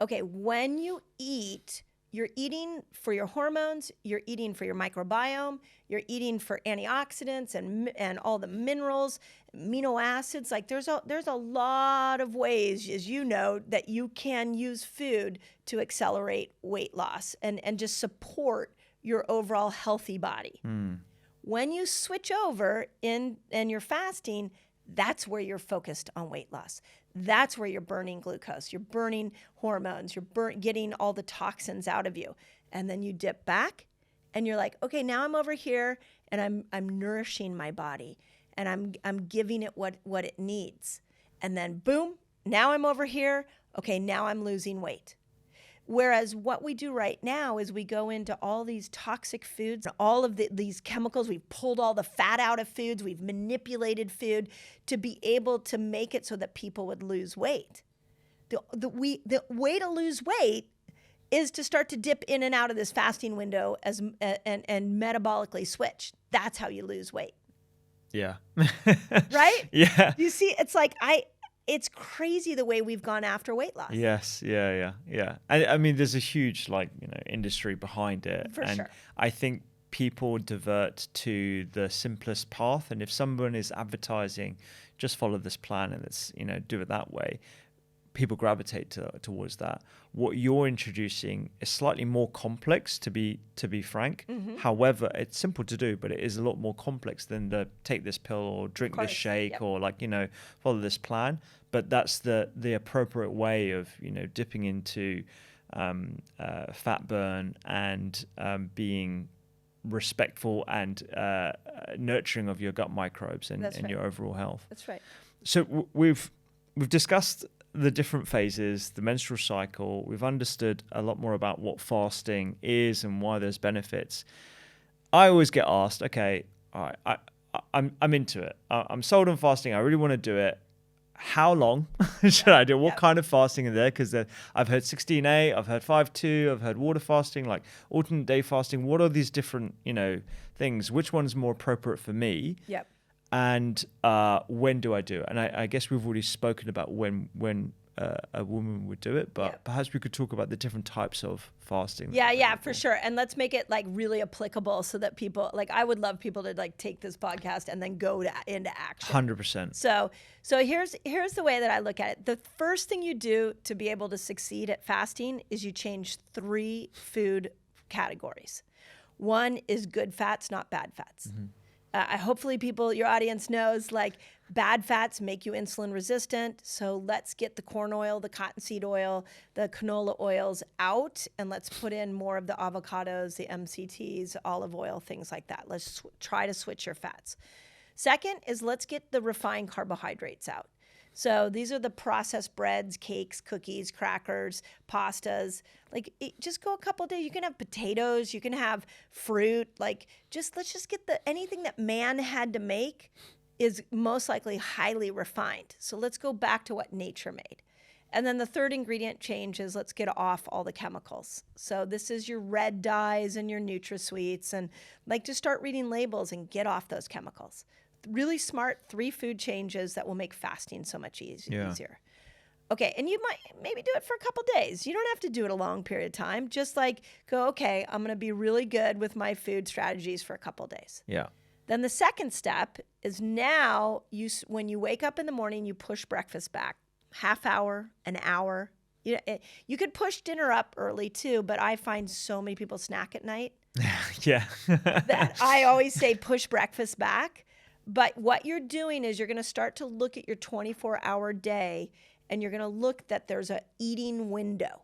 Okay, when you eat, you're eating for your hormones, you're eating for your microbiome, you're eating for antioxidants and all the minerals, amino acids. Like there's a lot of ways, as you know, that you can use food to accelerate weight loss and just support your overall healthy body. When you switch over and you're fasting, that's where you're focused on weight loss. That's where you're burning glucose, you're burning hormones, you're getting all the toxins out of you. And then you dip back and you're like, okay, now I'm over here and I'm nourishing my body and I'm giving it what it needs. And then boom, now I'm over here. Okay, now I'm losing weight. Whereas what we do right now is we go into all these toxic foods, all of these chemicals. We've pulled all the fat out of foods. We've manipulated food to be able to make it so that people would lose weight. The way to lose weight is to start to dip in and out of this fasting window and metabolically switch. That's how you lose weight. Yeah. Right? Yeah. You see, it's like it's crazy the way we've gone after weight loss. Yes, yeah. I mean, there's a huge industry behind it. For sure. I think people divert to the simplest path. And if someone is advertising, just follow this plan and let's do it that way, people gravitate towards that. What you're introducing is slightly more complex, to be frank. However, it's simple to do, but it is a lot more complex than the take this pill or drink this shake or follow this plan. But that's the appropriate way of dipping into fat burn and being respectful and nurturing of your gut microbes and your overall health. That's right. So we've discussed the different phases, the menstrual cycle. We've understood a lot more about what fasting is and why there's benefits. I always get asked, okay, all right, I'm into it. I'm sold on fasting. I really want to do it. How long should I do? What kind of fasting is there? Because I've heard 16-8, I've heard 5-2, I've heard water fasting, like alternate day fasting. What are these different, things? Which one's more appropriate for me? Yep. And when do I do it? And I guess we've already spoken about when a woman would do it, but perhaps we could talk about the different types of fasting. Yeah, for sure. And let's make it like really applicable so that people, like, I would love people to like take this podcast and then go into action. 100%. So here's the way that I look at it. The first thing you do to be able to succeed at fasting is you change 3 food categories. One is good fats, not bad fats. Hopefully your audience knows, like, bad fats make you insulin resistant. So let's get the corn oil, the cottonseed oil, the canola oils out, and let's put in more of the avocados, the MCTs, olive oil, things like that. Let's try to switch your fats. Second is let's get the refined carbohydrates out. So these are the processed breads, cakes, cookies, crackers, pastas. Like, just go a couple of days. You can have potatoes. You can have fruit. Like, let's just get anything that man had to make is most likely highly refined. So let's go back to what nature made. And then the third ingredient change is let's get off all the chemicals. So this is your red dyes and your NutraSweets, and like, just start reading labels and get off those chemicals. Really smart 3 food changes that will make fasting so much easier. Okay, and you might maybe do it for a couple days. You don't have to do it a long period of time. Just like go, okay, I'm going to be really good with my food strategies for a couple days. Yeah. Then the second step is now when you wake up in the morning, you push breakfast back half hour, an hour. You could push dinner up early too, but I find so many people snack at night. Yeah. That I always say push breakfast back. But what you're doing is you're going to start to look at your 24-hour day, and you're going to look that there's an eating window.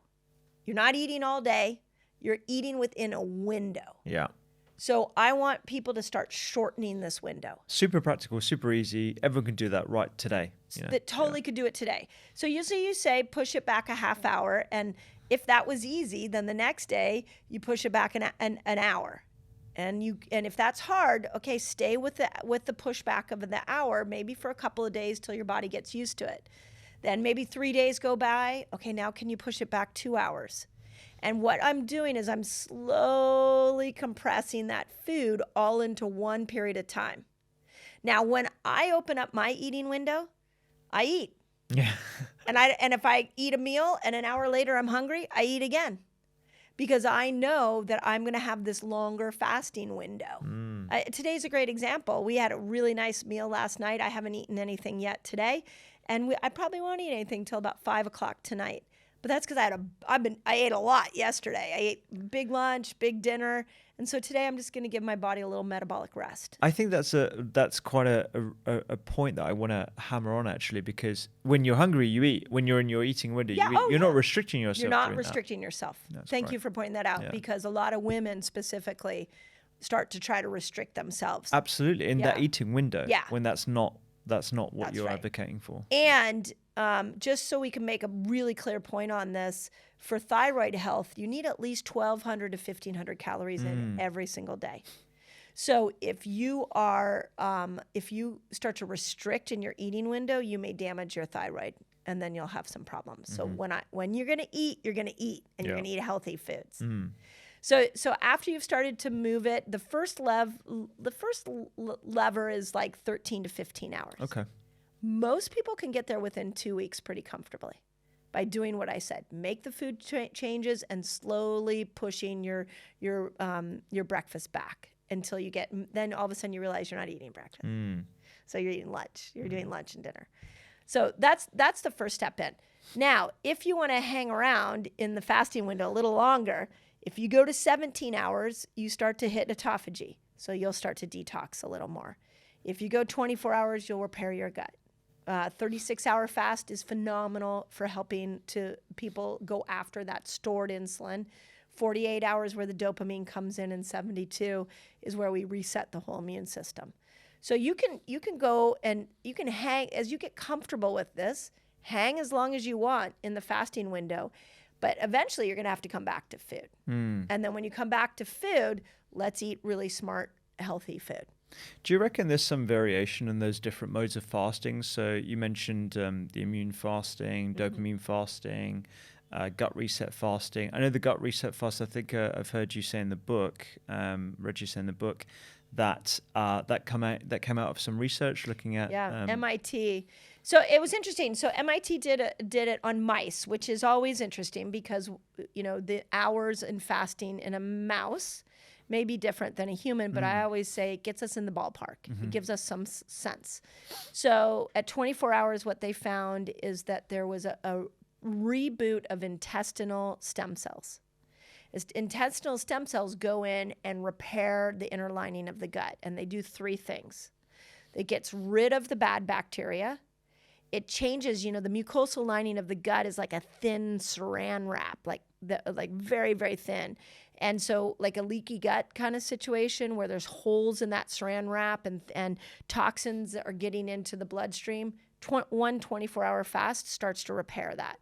You're not eating all day. You're eating within a window. Yeah. So I want people to start shortening this window. Super practical, super easy. Everyone can do that right today. That totally could do it today. So you say push it back a half hour, and if that was easy, then the next day you push it back an hour. And if that's hard, okay, stay with the pushback of the hour, maybe for a couple of days till your body gets used to it. Then maybe 3 days go by. Okay, now can you push it back 2 hours? And what I'm doing is I'm slowly compressing that food all into one period of time. Now, when I open up my eating window, I eat. Yeah. And if I eat a meal and an hour later I'm hungry, I eat again. Because I know that I'm going to have this longer fasting window. Today's a great example. We had a really nice meal last night. I haven't eaten anything yet today. And I probably won't eat anything till about 5 o'clock tonight. But that's because I ate a lot yesterday. I ate big lunch, big dinner. And so today I'm just going to give my body a little metabolic rest. I think that's quite a point that I want to hammer on, actually, because when you're hungry, you eat. When you're in your eating window, you eat. You're not restricting yourself. You're not restricting yourself. Thank you for pointing that out, because a lot of women specifically start to try to restrict themselves. Absolutely. In that eating window. Yeah. When that's not what you're advocating for. And just so we can make a really clear point on this, for thyroid health, you need at least 1,200 to 1,500 calories in every single day. So if you start to restrict in your eating window, you may damage your thyroid, and then you'll have some problems. So when you're going to eat, and you're going to eat healthy foods. So after you've started to move it, the first lever is like 13 to 15 hours. Okay. Most people can get there within 2 weeks pretty comfortably by doing what I said. Make the food changes and slowly pushing your breakfast back until you get. Then all of a sudden you realize you're not eating breakfast. So you're eating lunch. You're doing lunch and dinner. So that's the first step in. Now, if you want to hang around in the fasting window a little longer, if you go to 17 hours, you start to hit autophagy. So you'll start to detox a little more. If you go 24 hours, you'll repair your gut. 36-hour fast is phenomenal for helping to people go after that stored insulin. 48 hours where the dopamine comes in, and 72 is where we reset the whole immune system. So you can go and you can hang as you get comfortable with this. Hang as long as you want in the fasting window, but eventually you're going to have to come back to food. And then when you come back to food, let's eat really smart, healthy food. Do you reckon there's some variation in those different modes of fasting? So you mentioned the immune fasting, dopamine fasting, gut reset fasting. I know the gut reset fast, I think I've heard you say in the book, read you say in the book, that came out of some research looking at MIT. So it was interesting. So MIT did it on mice, which is always interesting because the hours in fasting in a mouse may be different than a human, but I always say it gets us in the ballpark. It gives us some sense. So at 24 hours, what they found is that there was a reboot of intestinal stem cells. Intestinal stem cells go in and repair the inner lining of the gut, and they do three things. It gets rid of the bad bacteria. It changes, the mucosal lining of the gut is like a thin saran wrap, like very, very thin. And so like a leaky gut kind of situation where there's holes in that saran wrap and toxins that are getting into the bloodstream, 24-hour fast starts to repair that.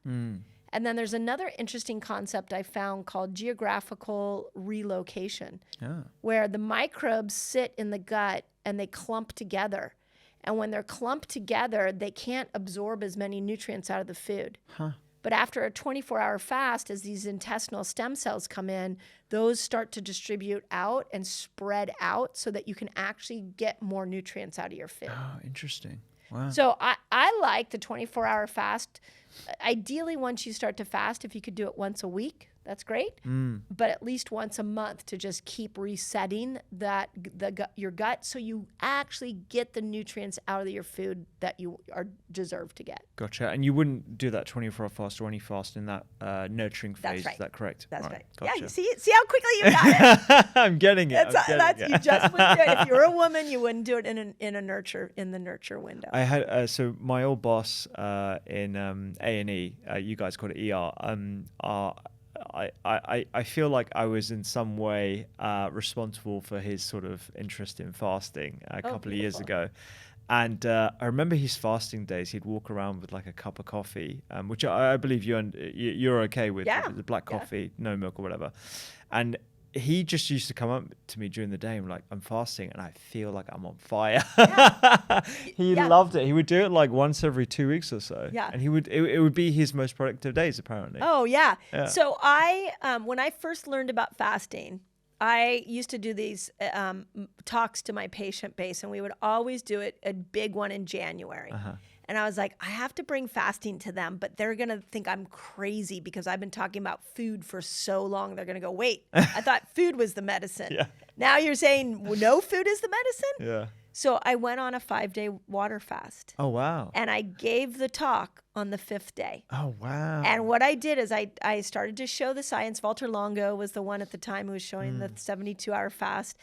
And then there's another interesting concept I found called geographical relocation, where the microbes sit in the gut and they clump together. And when they're clumped together, they can't absorb as many nutrients out of the food. But after a 24-hour fast, as these intestinal stem cells come in, those start to distribute out and spread out so that you can actually get more nutrients out of your food. Oh, interesting. Wow. So I like the 24-hour fast. Ideally, once you start to fast, if you could do it once a week, that's great. But at least once a month to just keep resetting your gut so you actually get the nutrients out of your food that you deserve to get. Gotcha. And you wouldn't do that 24-hour fast or any fast in that nurturing phase. That's right. Is that correct? That's right. Gotcha. Yeah, you see how quickly you got it? I'm getting it. You just wouldn't do it. If you're a woman, you wouldn't do it in the nurture window. I had so my old boss in A&E, you guys call it ER. I feel like I was in some way responsible for his sort of interest in fasting a couple of years ago. And I remember his fasting days. He'd walk around with like a cup of coffee, which I believe you're okay with, the black coffee, no milk or whatever. And he just used to come up to me during the day and like, I'm fasting and I feel like I'm on fire. He loved it. He would do it like once every 2 weeks or so. Yeah. And it would be his most productive days apparently. Oh yeah. So I, when I first learned about fasting, I used to do these talks to my patient base, and we would always do it, a big one in January. And I was like, I have to bring fasting to them, but they're going to think I'm crazy because I've been talking about food for so long. They're going to go, wait, I thought food was the medicine. Now you're saying no food is the medicine? So I went on a 5-day water fast. Oh, wow. And I gave the talk on the 5th day. Oh, wow. And what I did is I started to show the science. Walter Longo was the one at the time who was showing the 72-hour fast.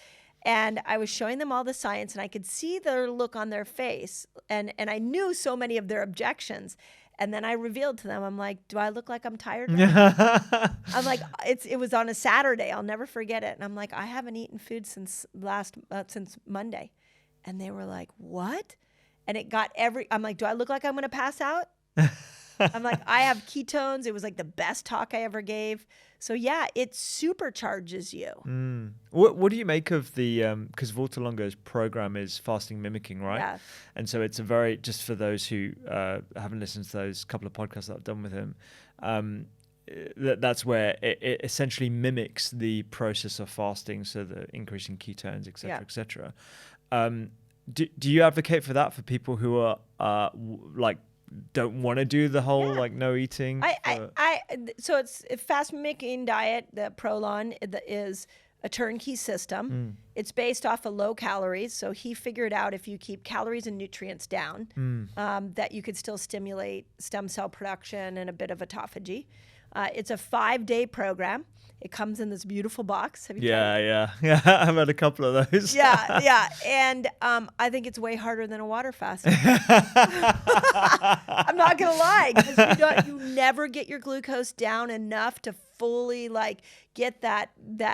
And I was showing them all the science, and I could see their look on their face. And I knew so many of their objections. And then I revealed to them, I'm like, do I look like I'm tired? I'm like, it was on a Saturday. I'll never forget it. And I'm like, I haven't eaten food since Monday. And they were like, what? And it got I'm like, do I look like I'm going to pass out? I'm like, I have ketones. It was like the best talk I ever gave. So yeah, it supercharges you. What do you make of the, because Walter Longo's program is fasting mimicking, right? Yeah. And so it's just for those who haven't listened to those couple of podcasts that I've done with him, that's where it essentially mimics the process of fasting. So the increasing ketones, et cetera, et cetera. Do you advocate for that for people who are like, don't want to do the whole like no eating? So it's a fast mimicking diet. The Prolon is a turnkey system. It's based off of low calories. So he figured out if you keep calories and nutrients down, that you could still stimulate stem cell production and a bit of autophagy. It's a 5-day program. It comes in this beautiful box. Have you tried it? Yeah. I've had a couple of those. Yeah. And I think it's way harder than a water fast. I'm not going to lie, because you never get your glucose down enough to fully like get that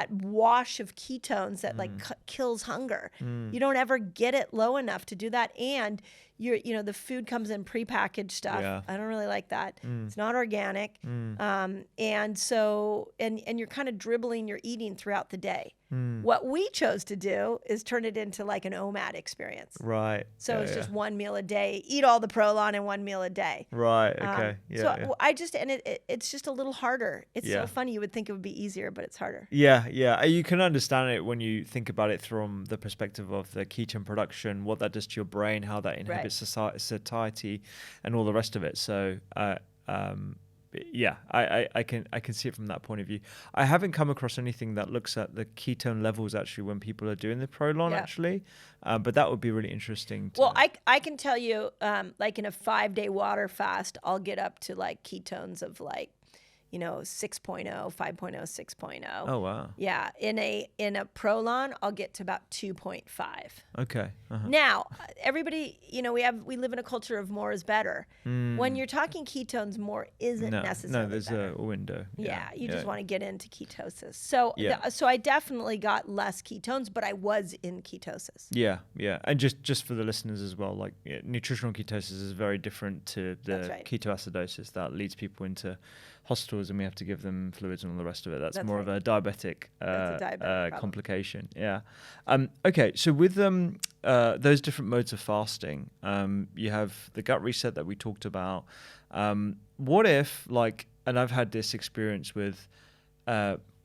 wash of ketones that like kills hunger. You don't ever get it low enough to do that. And the food comes in prepackaged stuff. Yeah. I don't really like that. It's not organic. And so, and you're kind of dribbling your eating throughout the day. What we chose to do is turn it into like an OMAD experience. Right. So it's just one meal a day, eat all the Prolon in one meal a day. Right. Okay. I just, and it's just a little harder. It's so funny. You would think it would be easier, but it's harder. Yeah. You can understand it when you think about it from the perspective of the ketone production, what that does to your brain, how that inhibits satiety and all the rest of it. So, I can see it from that point of view. I haven't come across anything that looks at the ketone levels actually when people are doing the Prolon actually, but that would be really interesting. Well, I can tell you, like in a 5-day water fast, I'll get up to like ketones of like, 6.0, 5.0, 6.0. Oh wow. Yeah, in a Prolon, I'll get to about 2.5. Okay. Now, everybody, we live in a culture of more is better. When you're talking ketones, more isn't necessarily No, there's better. a window. Yeah, you just want to get into ketosis. So, so I definitely got less ketones, but I was in ketosis. Yeah, and just for the listeners as well, like nutritional ketosis is very different to the ketoacidosis that leads people into hospitals and we have to give them fluids and all the rest of it. That's more of a diabetic, complication. Yeah. Okay, so with those different modes of fasting, you have the gut reset that we talked about. What if, and I've had this experience with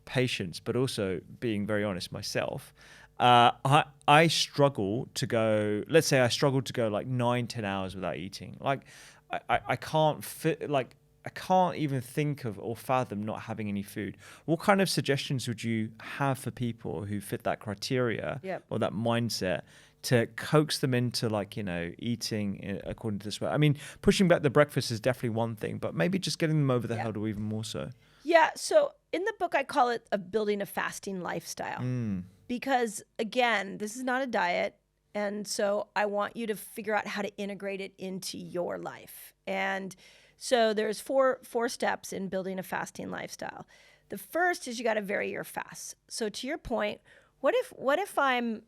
patients, but also being very honest myself, I struggle to go, let's say I struggle to go like 9-10 hours without eating. Like I can't fit, like I can't even think of or fathom not having any food. What kind of suggestions would you have for people who fit that criteria or that mindset to coax them into eating according to this way? I mean, pushing back the breakfast is definitely one thing, but maybe just getting them over the hurdle even more so. Yeah. So in the book, I call it building a fasting lifestyle because again, this is not a diet. And so I want you to figure out how to integrate it into your life. And so there's four steps in building a fasting lifestyle. The first is you got to vary your fasts. So to your point, what if I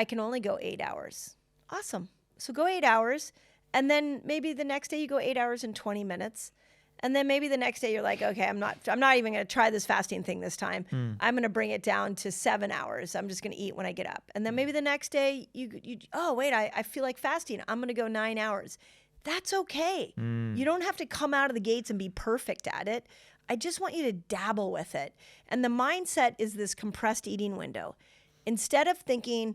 can only go 8 hours? Awesome. So go 8 hours. And then maybe the next day you go 8 hours and 20 minutes. And then maybe the next day you're like, okay, I'm not even going to try this fasting thing this time. I'm going to bring it down to 7 hours. I'm just going to eat when I get up. And then maybe the next day I feel like fasting. I'm going to go 9 hours. That's okay. You don't have to come out of the gates and be perfect at it. I just want you to dabble with it. And the mindset is this compressed eating window. Instead of thinking,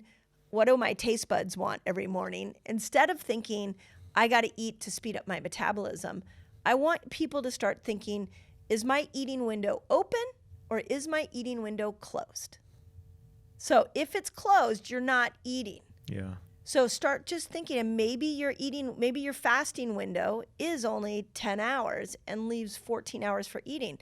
what do my taste buds want every morning? Instead of thinking, I got to eat to speed up my metabolism, I want people to start thinking, is my eating window open or is my eating window closed? So if it's closed, you're not eating. Yeah. So start just thinking, and maybe your fasting window is only 10 hours and leaves 14 hours for eating.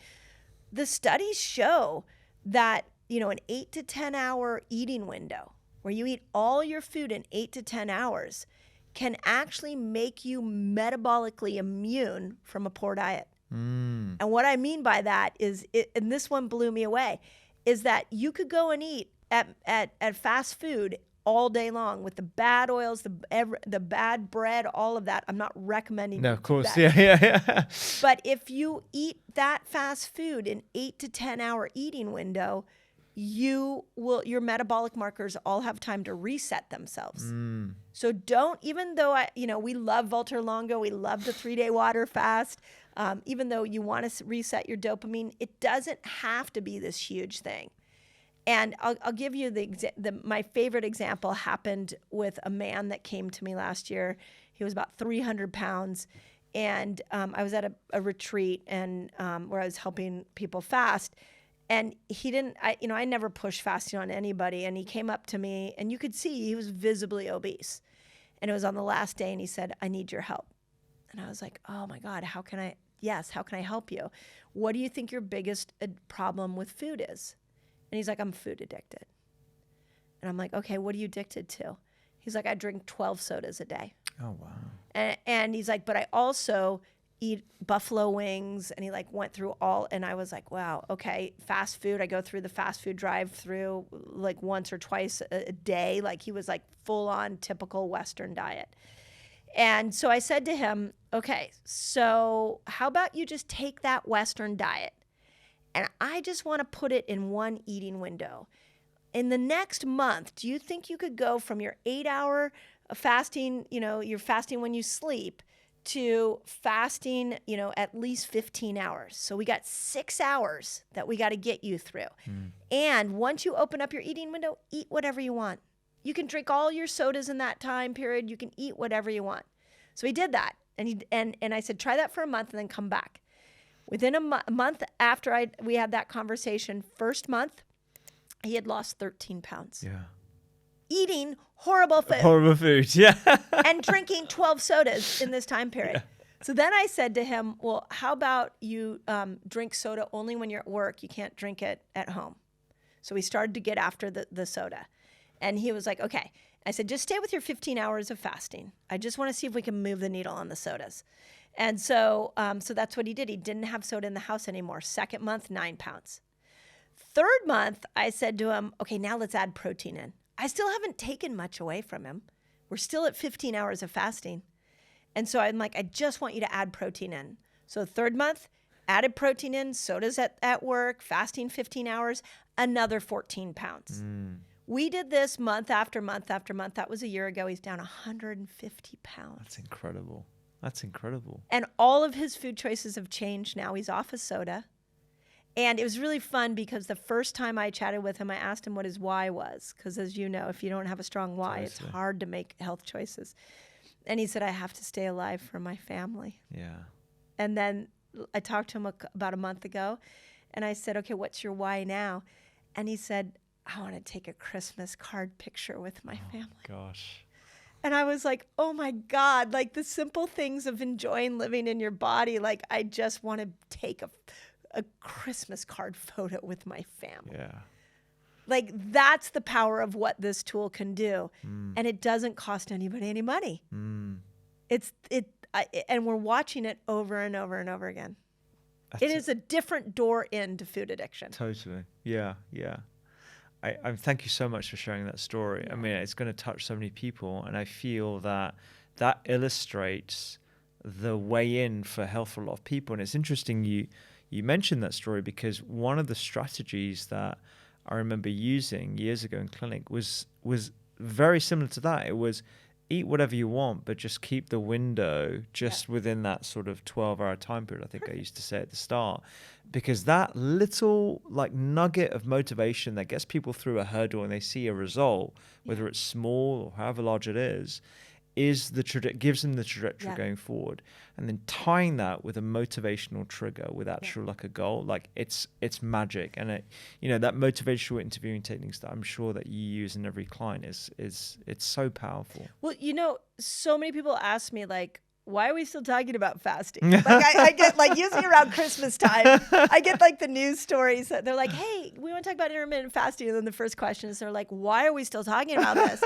The studies show that, an 8 to 10 hour eating window where you eat all your food in 8 to 10 hours can actually make you metabolically immune from a poor diet. And what I mean by that is, and this one blew me away, is that you could go and eat at fast food all day long with the bad oils, the bad bread, all of that. I'm not recommending. No, of course, that. yeah. But if you eat that fast food in 8 to 10 hour eating window, your metabolic markers all have time to reset themselves. So don't, even though we love Volta Longo, we love the 3-day water fast. Even though you want to reset your dopamine, it doesn't have to be this huge thing. And I'll give you my favorite example happened with a man that came to me last year. He was about 300 pounds. And I was at a retreat and where I was helping people fast. And he didn't, I never push fasting on anybody. And he came up to me and you could see he was visibly obese. And it was on the last day and he said, I need your help. And I was like, oh my God, how can I help you? What do you think your biggest problem with food is? And he's like, I'm food addicted. And I'm like, okay, what are you addicted to? He's like, I drink 12 sodas a day. Oh, wow. And he's like, but I also eat buffalo wings. And he like went through all, and I was like, wow, okay, fast food. I go through the fast food drive through like once or twice a day. Like he was like full on typical Western diet. And so I said to him, okay, so how about you just take that Western diet and I just want to put it in one eating window. In the next month, do you think you could go from your 8-hour fasting, you're fasting when you sleep, to fasting, at least 15 hours? So we got 6 hours that we got to get you through. And once you open up your eating window, eat whatever you want. You can drink all your sodas in that time period. You can eat whatever you want. So he did that. And I said, try that for a month and then come back. Within a month after we had that conversation, first month, he had lost 13 pounds. Yeah. Eating horrible food. Horrible food, yeah. And drinking 12 sodas in this time period. Yeah. So then I said to him, well, how about you drink soda only when you're at work? You can't drink it at home. So we started to get after the soda. And he was like, okay. I said, just stay with your 15 hours of fasting. I just want to see if we can move the needle on the sodas. And so that's what he did. He didn't have soda in the house anymore. Second month, 9 pounds. Third month, I said to him, okay, now let's add protein in. I still haven't taken much away from him. We're still at 15 hours of fasting. And so I'm like, I just want you to add protein in. So third month, added protein in, sodas at work, fasting 15 hours, another 14 pounds. We did this month after month after month. That was a year ago. He's down 150 pounds. That's incredible. That's incredible. And all of his food choices have changed now. He's off of soda. And it was really fun because the first time I chatted with him, I asked him what his why was. Because as you know, if you don't have a strong why, it's hard to make health choices. And he said, I have to stay alive for my family. Yeah. And then I talked to him about a month ago. And I said, okay, what's your why now? And he said, I want to take a Christmas card picture with my family. Gosh. And I was like, oh my God, like the simple things of enjoying living in your body. Like I just want to take a Christmas card photo with my family. Yeah. Like that's the power of what this tool can do. And it doesn't cost anybody any money. And we're watching it over and over and over again. It is a different door into food addiction. Totally. Yeah. Yeah. I thank you so much for sharing that story. Yeah. I mean, it's going to touch so many people, and I feel that illustrates the way in for health for a lot of people. And it's interesting you mentioned that story because one of the strategies that I remember using years ago in clinic was very similar to that. It was eat whatever you want, but just keep the window just within that sort of 12-hour time period, I think I used to say at the start. Because that little like nugget of motivation that gets people through a hurdle and they see a result, whether it's small or however large it is gives them the trajectory going forward. And then tying that with a motivational trigger with actual like a goal, like it's magic. And that motivational interviewing techniques that I'm sure that you use in every client is it's so powerful. Well, so many people ask me like, why are we still talking about fasting? Like I get like usually around Christmas time, I get like the news stories that they're like, hey, we want to talk about intermittent fasting. And then the first question is they're like, why are we still talking about this?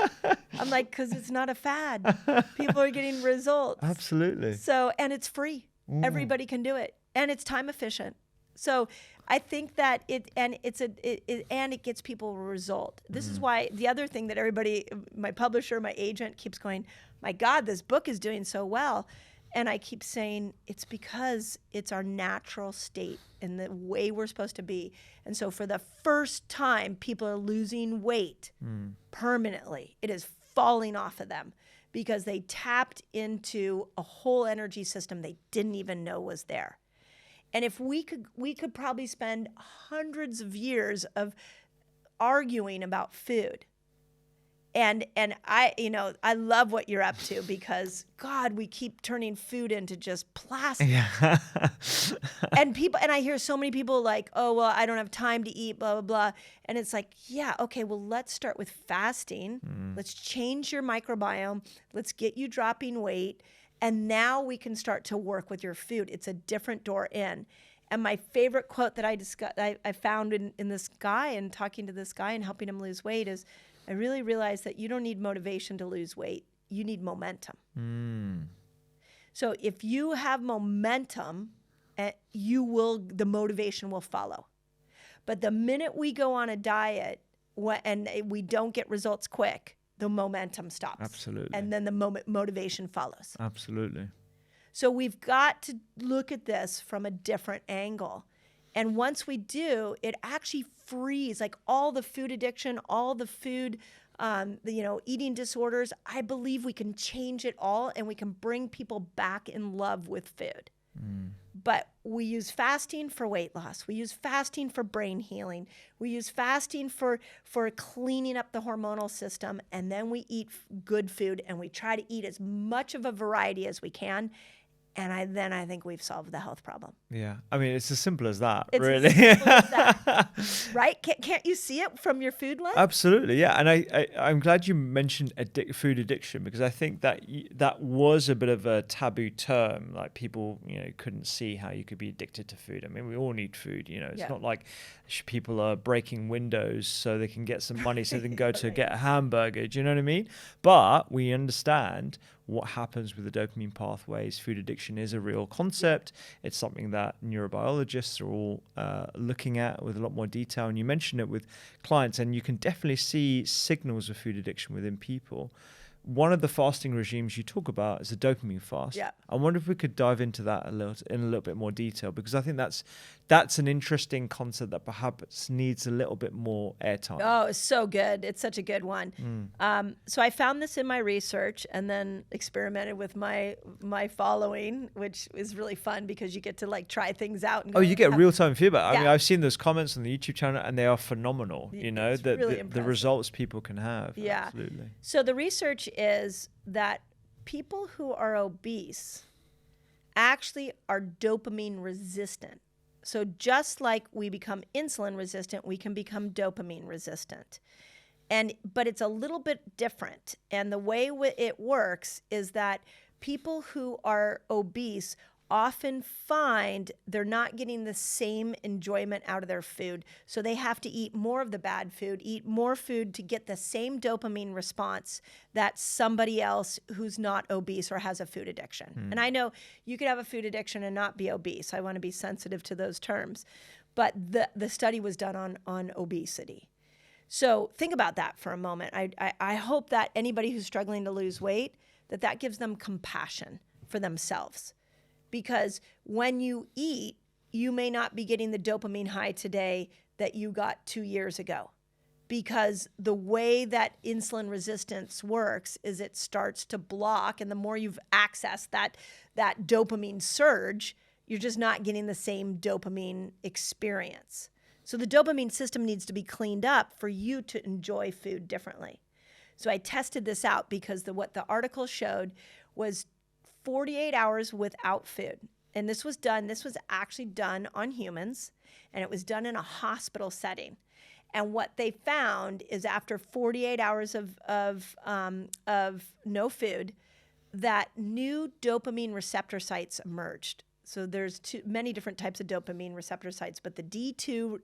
I'm like, because it's not a fad. People are getting results. Absolutely. So, and it's free. Everybody can do it. And it's time efficient. So I think that it gets people a result. This is why the other thing that everybody, my publisher, my agent keeps going, my God, this book is doing so well. And I keep saying it's because it's our natural state and the way we're supposed to be. And so for the first time, people are losing weight permanently. It is falling off of them because they tapped into a whole energy system they didn't even know was there. And if we could probably spend hundreds of years of arguing about food And I, I love what you're up to because God, we keep turning food into just plastic. Yeah. And I hear so many people like, oh, well, I don't have time to eat, blah, blah, blah. And it's like, yeah, okay, well, let's start with fasting. Let's change your microbiome. Let's get you dropping weight. And now we can start to work with your food. It's a different door in. And my favorite quote that I found in this guy and talking to this guy and helping him lose weight is, I really realized that you don't need motivation to lose weight. You need momentum. So if you have momentum, the motivation will follow. But the minute we go on a diet and we don't get results quick, the momentum stops. Absolutely. And then the motivation follows. Absolutely. So we've got to look at this from a different angle. And once we do, it actually frees like all the food addiction, all the food, eating disorders. I believe we can change it all and we can bring people back in love with food. But we use fasting for weight loss. We use fasting for brain healing. We use fasting for cleaning up the hormonal system. And then we eat good food and we try to eat as much of a variety as we can. And I think we've solved the health problem. Yeah. I mean, it's as simple as that, It's really. as simple as that. Right? Can't you see it from your food lens? Absolutely. Yeah. And I'm glad you mentioned food addiction, because I think that that was a bit of a taboo term. Like people, couldn't see how you could be addicted to food. I mean, we all need food, It's not like people are breaking windows so they can get some money so they can go to get a hamburger. Do you know what I mean? But we understand what happens with the dopamine pathways. Food addiction is a real concept. It's something that neurobiologists are all looking at with a lot more detail. And you mentioned it with clients, and you can definitely see signals of food addiction within people. One of the fasting regimes you talk about is a dopamine fast. Yeah. I wonder if we could dive into that in a little bit more detail, because I think that's an interesting concept that perhaps needs a little bit more airtime. Oh, it's so good. It's such a good one. So I found this in my research and then experimented with my following, which is really fun because you get to like try things out. And you get real-time feedback. Yeah. I mean, I've seen those comments on the YouTube channel and they are phenomenal. It's the really the impressive. results people can have. Yeah. Absolutely. So the research is that people who are obese actually are dopamine resistant. So just like we become insulin resistant, we can become dopamine resistant. But it's a little bit different. And the way it works is that people who are obese often find they're not getting the same enjoyment out of their food. So they have to eat more of the bad food, eat more food to get the same dopamine response that somebody else who's not obese or has a food addiction. And I know you could have a food addiction and not be obese. I want to be sensitive to those terms. But the study was done on obesity. So think about that for a moment. I hope that anybody who's struggling to lose weight, that gives them compassion for themselves. Because when you eat, you may not be getting the dopamine high today that you got 2 years ago. Because the way that insulin resistance works is it starts to block, and the more you've accessed that dopamine surge, you're just not getting the same dopamine experience. So the dopamine system needs to be cleaned up for you to enjoy food differently. So I tested this out because what the article showed was 48 hours without food. And this was actually done on humans, and it was done in a hospital setting. And what they found is after 48 hours of no food, that new dopamine receptor sites emerged. So there's many different types of dopamine receptor sites, but the D2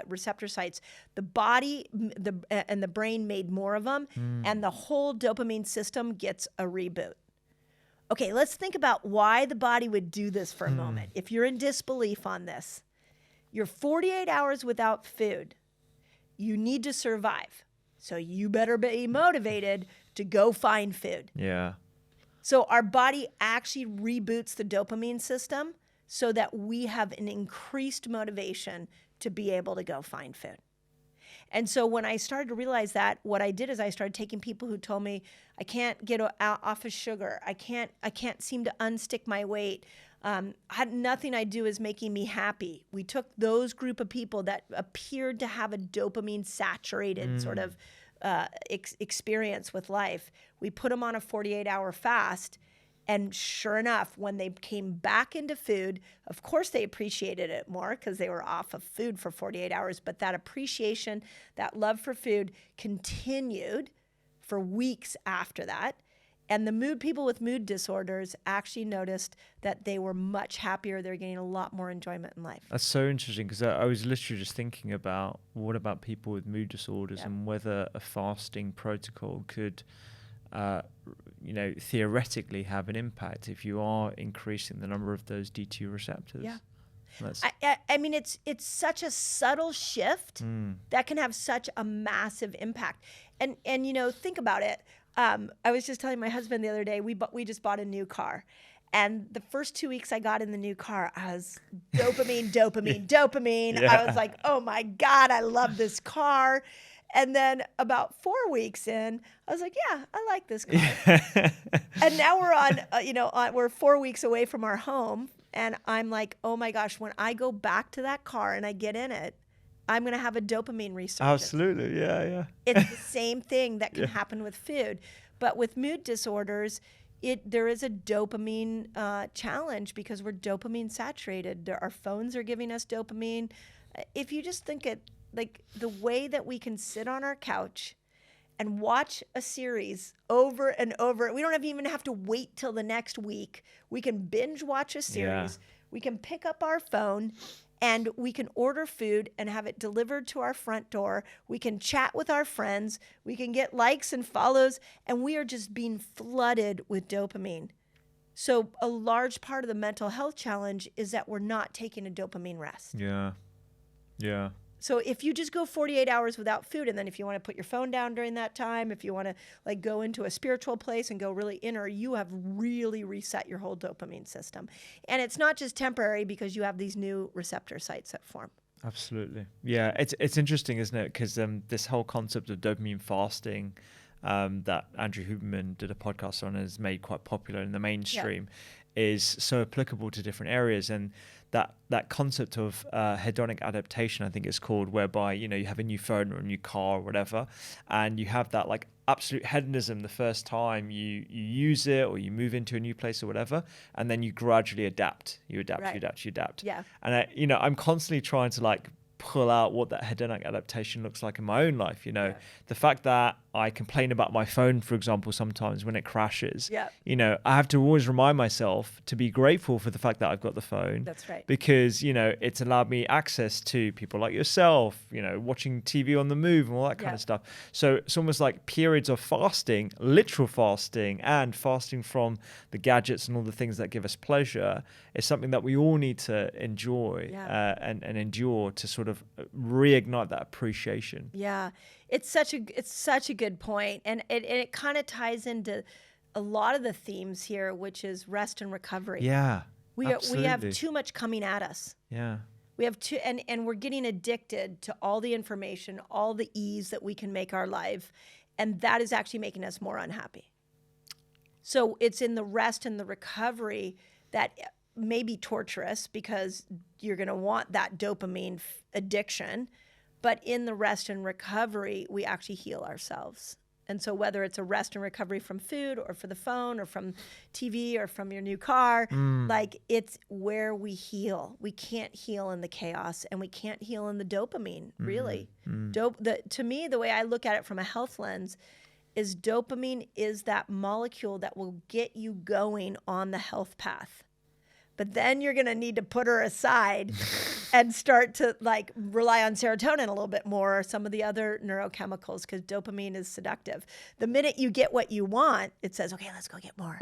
receptor sites, the body and the brain made more of them, and the whole dopamine system gets a reboot. Okay, let's think about why the body would do this for a moment. If you're in disbelief on this, you're 48 hours without food. You need to survive. So you better be motivated to go find food. Yeah. So our body actually reboots the dopamine system so that we have an increased motivation to be able to go find food. And so when I started to realize that, what I did is I started taking people who told me, I can't get off of sugar. I can't seem to unstick my weight. Nothing I do is making me happy. We took those group of people that appeared to have a dopamine saturated sort of experience with life. We put them on a 48-hour fast. And sure enough, when they came back into food, of course they appreciated it more because they were off of food for 48 hours. But that appreciation, that love for food continued for weeks after that. And the people with mood disorders actually noticed that they were much happier. They're getting a lot more enjoyment in life. That's so interesting, because I was literally just thinking about what about people with mood disorders and whether a fasting protocol could theoretically have an impact if you are increasing the number of those D2 receptors. Yeah. I mean, it's such a subtle shift that can have such a massive impact. And think about it. I was just telling my husband the other day, we just bought a new car. And the first 2 weeks I got in the new car, I was dopamine. Yeah. I was like, oh my God, I love this car. And then about 4 weeks in, I was like, yeah, I like this car. And now we're we're 4 weeks away from our home. And I'm like, oh my gosh, when I go back to that car and I get in it, I'm going to have a dopamine resurgence. Absolutely. Yeah. It's the same thing that can happen with food. But with mood disorders, there is a dopamine challenge because we're dopamine saturated. Our phones are giving us dopamine. If you just think it, like the way that we can sit on our couch and watch a series over and over. We don't even have to wait till the next week. We can binge watch a series. Yeah. We can pick up our phone and we can order food and have it delivered to our front door. We can chat with our friends. We can get likes and follows, and we are just being flooded with dopamine. So a large part of the mental health challenge is that we're not taking a dopamine rest. Yeah. So if you just go 48 hours without food, and then if you want to put your phone down during that time, if you want to like go into a spiritual place and go really inner, you have really reset your whole dopamine system. And it's not just temporary because you have these new receptor sites that form. Absolutely. Yeah, it's interesting, isn't it? Because this whole concept of dopamine fasting that Andrew Huberman did a podcast on and has made quite popular in the mainstream is so applicable to different areas. And that concept of hedonic adaptation, I think it's called, whereby you have a new phone or a new car or whatever, and you have that like absolute hedonism the first time you use it or you move into a new place or whatever, and then you gradually adapt. You adapt. Yeah. And I'm constantly trying to like pull out what that hedonic adaptation looks like in my own life. The fact that I complain about my phone, for example, sometimes when it crashes, I have to always remind myself to be grateful for the fact that I've got the phone. That's right. Because, it's allowed me access to people like yourself, watching TV on the move and all that kind of stuff. So it's almost like periods of fasting, literal fasting, and fasting from the gadgets and all the things that give us pleasure is something that we all need to enjoy and endure to sort of reignite that appreciation. Yeah. It's such a good point. And it kind of ties into a lot of the themes here, which is rest and recovery. Yeah. We have too much coming at us. Yeah. We have and we're getting addicted to all the information, all the ease that we can make our life. And that is actually making us more unhappy. So it's in the rest and the recovery that may be torturous because you're going to want that dopamine addiction. But in the rest and recovery, we actually heal ourselves. And so whether it's a rest and recovery from food or for the phone or from TV or from your new car, like it's where we heal. We can't heal in the chaos and we can't heal in the dopamine, really. To me, the way I look at it from a health lens is dopamine is that molecule that will get you going on the health path. But then you're going to need to put her aside and start to like rely on serotonin a little bit more or some of the other neurochemicals because dopamine is seductive. The minute you get what you want, it says, okay, let's go get more.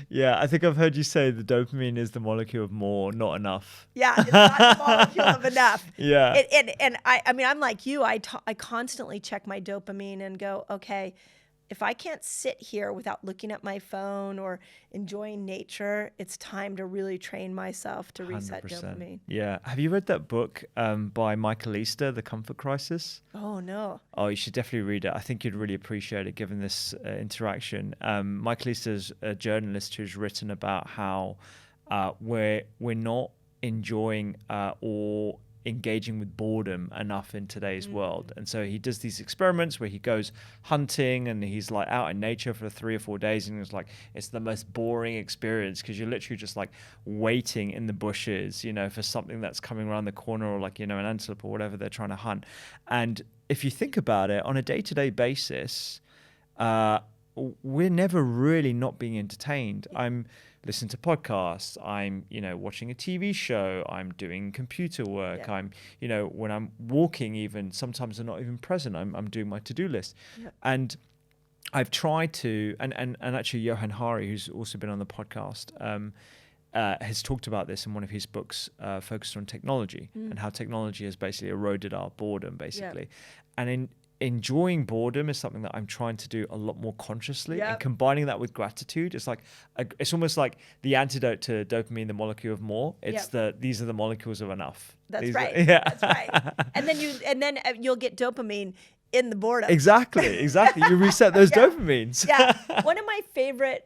Yeah, I think I've heard you say the dopamine is the molecule of more, not enough. Yeah, it's not the molecule of enough. Yeah. And I mean, I'm like you. I constantly check my dopamine and go, okay, if I can't sit here without looking at my phone or enjoying nature, it's time to really train myself to reset 100%. dopamine. Yeah. Have you read that book by Michael Easter, The Comfort Crisis? Oh, no. Oh, you should definitely read it. I think you'd really appreciate it given this interaction. Michael Easter's a journalist who's written about how we're not enjoying or engaging with boredom enough in today's world. And so he does these experiments where he goes hunting and he's like out in nature for 3 or 4 days, and it's the most boring experience because you're literally just like waiting in the bushes, you know, for something that's coming around the corner, or like, you know, an antelope or whatever they're trying to hunt. And if you think about it on a day-to-day basis, we're never really not being entertained. I'm listening to podcasts, I'm, you know, watching a TV show, I'm doing computer work, I'm, you know, when I'm walking even, sometimes I'm not even present, I'm doing my to-do list. And I've tried to, and actually Johan Hari, who's also been on the podcast, has talked about this in one of his books, focused on technology and how technology has basically eroded our boredom, basically. And enjoying boredom is something that I'm trying to do a lot more consciously, and combining that with gratitude. It's like it's almost like the antidote to dopamine, the molecule of more. It's these are the molecules of enough. That's right. That's right. And then you'll get dopamine in the boredom. Exactly. You reset those dopamines. One of my favorite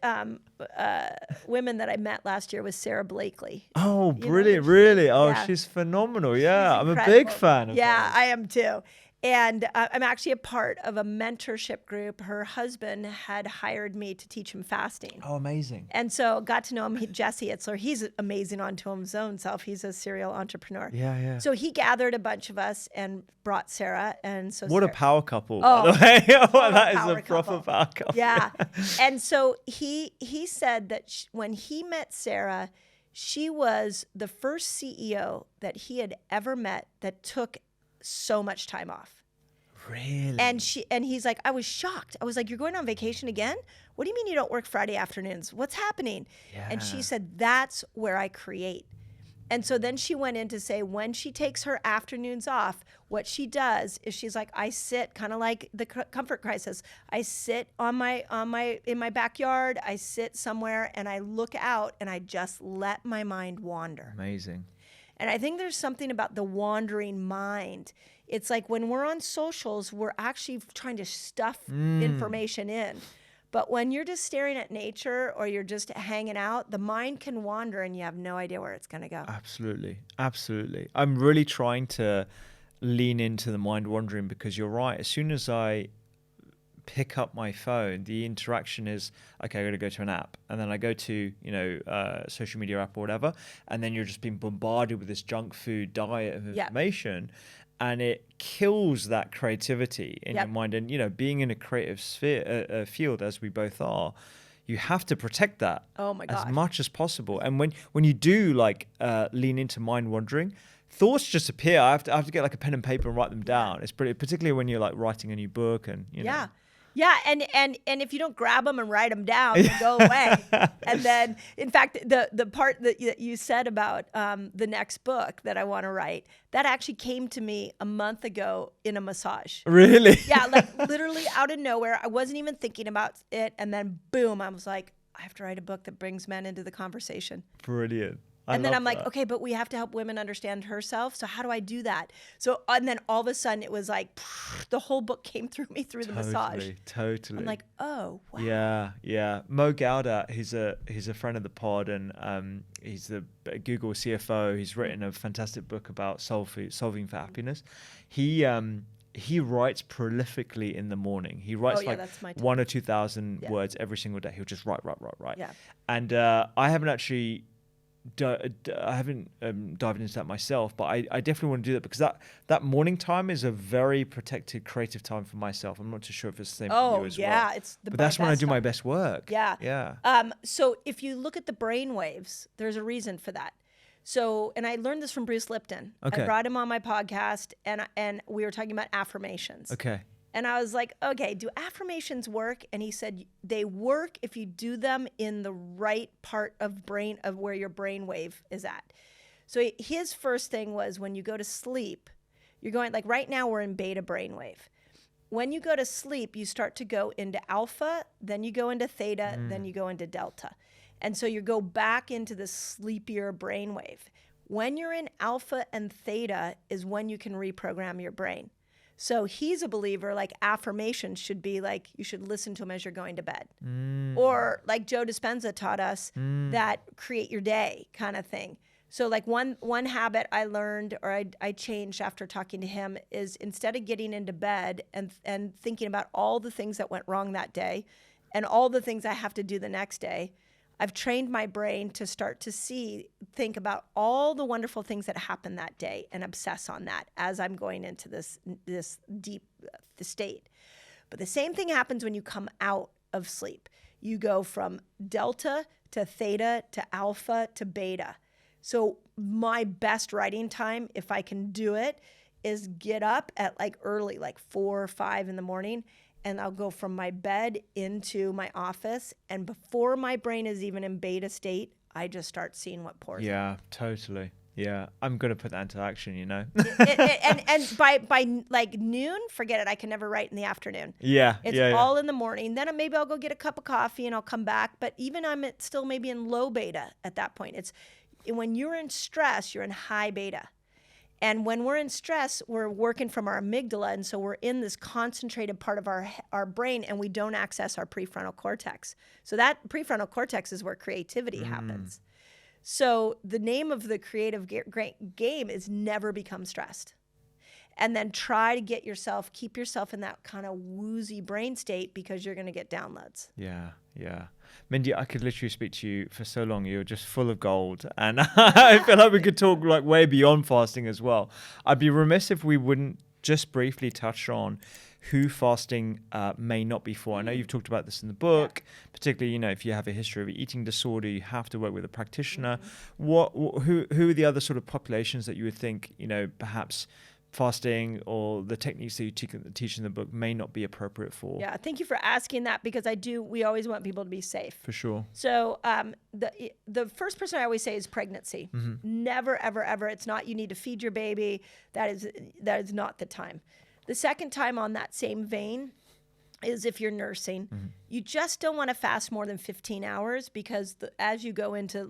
women that I met last year was Sarah Blakely. Oh, brilliant! Really? Oh, she's phenomenal. Yeah, I'm a big fan of her. Yeah, I am too. And I'm actually a part of a mentorship group. Her husband had hired me to teach him fasting. Oh, amazing. And so got to know him, Jesse Itzler. He's amazing onto his own self. He's a serial entrepreneur. Yeah. So he gathered a bunch of us and brought Sarah. And so what Sarah, a power couple, by the way. That is a proper power couple. Yeah. And so he said that when he met Sarah, she was the first CEO that he had ever met that took so much time off. Really? And he's like, I was shocked. I was like, you're going on vacation again? What do you mean you don't work Friday afternoons? What's happening? Yeah. And she said, that's where I create. And so then she went in to say when she takes her afternoons off, what she does is she's like, I sit kind of like the comfort crisis. I sit in my backyard. I sit somewhere and I look out and I just let my mind wander. Amazing. And I think there's something about the wandering mind. It's like when we're on socials, we're actually trying to stuff information in. But when you're just staring at nature or you're just hanging out, the mind can wander and you have no idea where it's going to go. Absolutely. I'm really trying to lean into the mind wandering, because you're right. As soon as I pick up my phone, the interaction is, okay, I got to go to an app, and then I go to, you know, social media app or whatever, and then you're just being bombarded with this junk food diet of information, and it kills that creativity in your mind. And, you know, being in a creative sphere, field, as we both are, you have to protect that as much as possible. And when you do like lean into mind wandering, thoughts just appear. I have to get like a pen and paper and write them down. It's pretty, particularly when you're like writing a new book, and you know. Yeah, and if you don't grab them and write them down, they go away. And then, in fact, the part that you said about the next book that I want to write, that actually came to me a month ago in a massage. Really? Yeah, like literally out of nowhere. I wasn't even thinking about it, and then boom, I was like, I have to write a book that brings men into the conversation. Brilliant. And then I'm like, okay, but we have to help women understand herself. So how do I do that? So, and then all of a sudden it was like, the whole book came through me through the massage. Totally. I'm like, oh, wow. Yeah. Mo Gaudat, he's a friend of the pod, and he's the Google CFO. He's written a fantastic book about solving for happiness. He writes prolifically in the morning. He writes 1,000 or 2,000 words every single day. He'll just write. Yeah. And I haven't actually I haven't dived into that myself, but I definitely want to do that, because that morning time is a very protected creative time for myself. I'm not too sure if it's the same for you as well. But that's when I do my best work. Yeah. So if you look at the brain waves, there's a reason for that. So, and I learned this from Bruce Lipton. Okay. I brought him on my podcast, and we were talking about affirmations. Okay. And I was like, okay, do affirmations work? And he said, they work if you do them in the right part of where your brain wave is at. So his first thing was, when you go to sleep, you're going, like right now we're in beta brainwave. When you go to sleep, you start to go into alpha, then you go into theta, then you go into delta. And so you go back into the sleepier brainwave. When you're in alpha and theta is when you can reprogram your brain. So he's a believer, like affirmations should be like, you should listen to them as you're going to bed. Or like Joe Dispenza taught us, that create your day kind of thing. So like one habit I learned or I changed after talking to him is instead of getting into bed and thinking about all the things that went wrong that day and all the things I have to do the next day, I've trained my brain to start to think about all the wonderful things that happened that day and obsess on that as I'm going into this deep state. But the same thing happens when you come out of sleep. You go from delta to theta to alpha to beta. So my best writing time, if I can do it, is get up at like early, like 4 or 5 in the morning, and I'll go from my bed into my office. And before my brain is even in beta state, I just start seeing what pours. Yeah, totally. Yeah, I'm going to put that into action, and by like noon, forget it. I can never write in the afternoon. Yeah, it's all in the morning. Then maybe I'll go get a cup of coffee and I'll come back. But even I'm still maybe in low beta at that point. It's when you're in stress, you're in high beta. And when we're in stress, we're working from our amygdala. And so we're in this concentrated part of our brain and we don't access our prefrontal cortex. So that prefrontal cortex is where creativity happens. So the name of the creative game is never become stressed. And then try to keep yourself in that kind of woozy brain state because you're going to get downloads. Yeah. Mindy, I could literally speak to you for so long. You're just full of gold. And I feel like we could talk like way beyond fasting as well. I'd be remiss if we wouldn't just briefly touch on who fasting may not be for. I know you've talked about this in the book, particularly, if you have a history of an eating disorder, you have to work with a practitioner. Who are the other sort of populations that you would think, perhaps fasting or the techniques that you teach in the book may not be appropriate for? Yeah, thank you for asking that because we always want people to be safe. For sure. So the first person I always say is pregnancy. Never, ever, ever. It's not you need to feed your baby. That is not the time. The second time on that same vein is if you're nursing. You just don't want to fast more than 15 hours because as you go into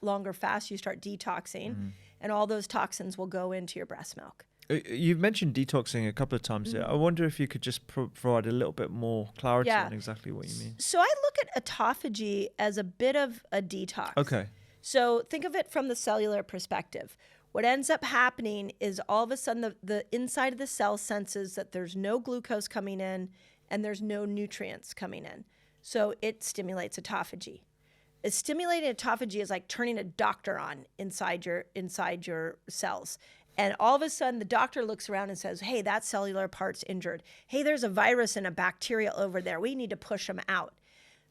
longer fasts, you start detoxing and all those toxins will go into your breast milk. You've mentioned detoxing a couple of times here. I wonder if you could just provide a little bit more clarity on exactly what you mean. So I look at autophagy as a bit of a detox. Okay. So think of it from the cellular perspective. What ends up happening is all of a sudden the inside of the cell senses that there's no glucose coming in and there's no nutrients coming in. So it stimulates autophagy. Stimulating autophagy is like turning a doctor on inside your cells. And all of a sudden, the doctor looks around and says, hey, that cellular part's injured. Hey, there's a virus and a bacteria over there. We need to push them out.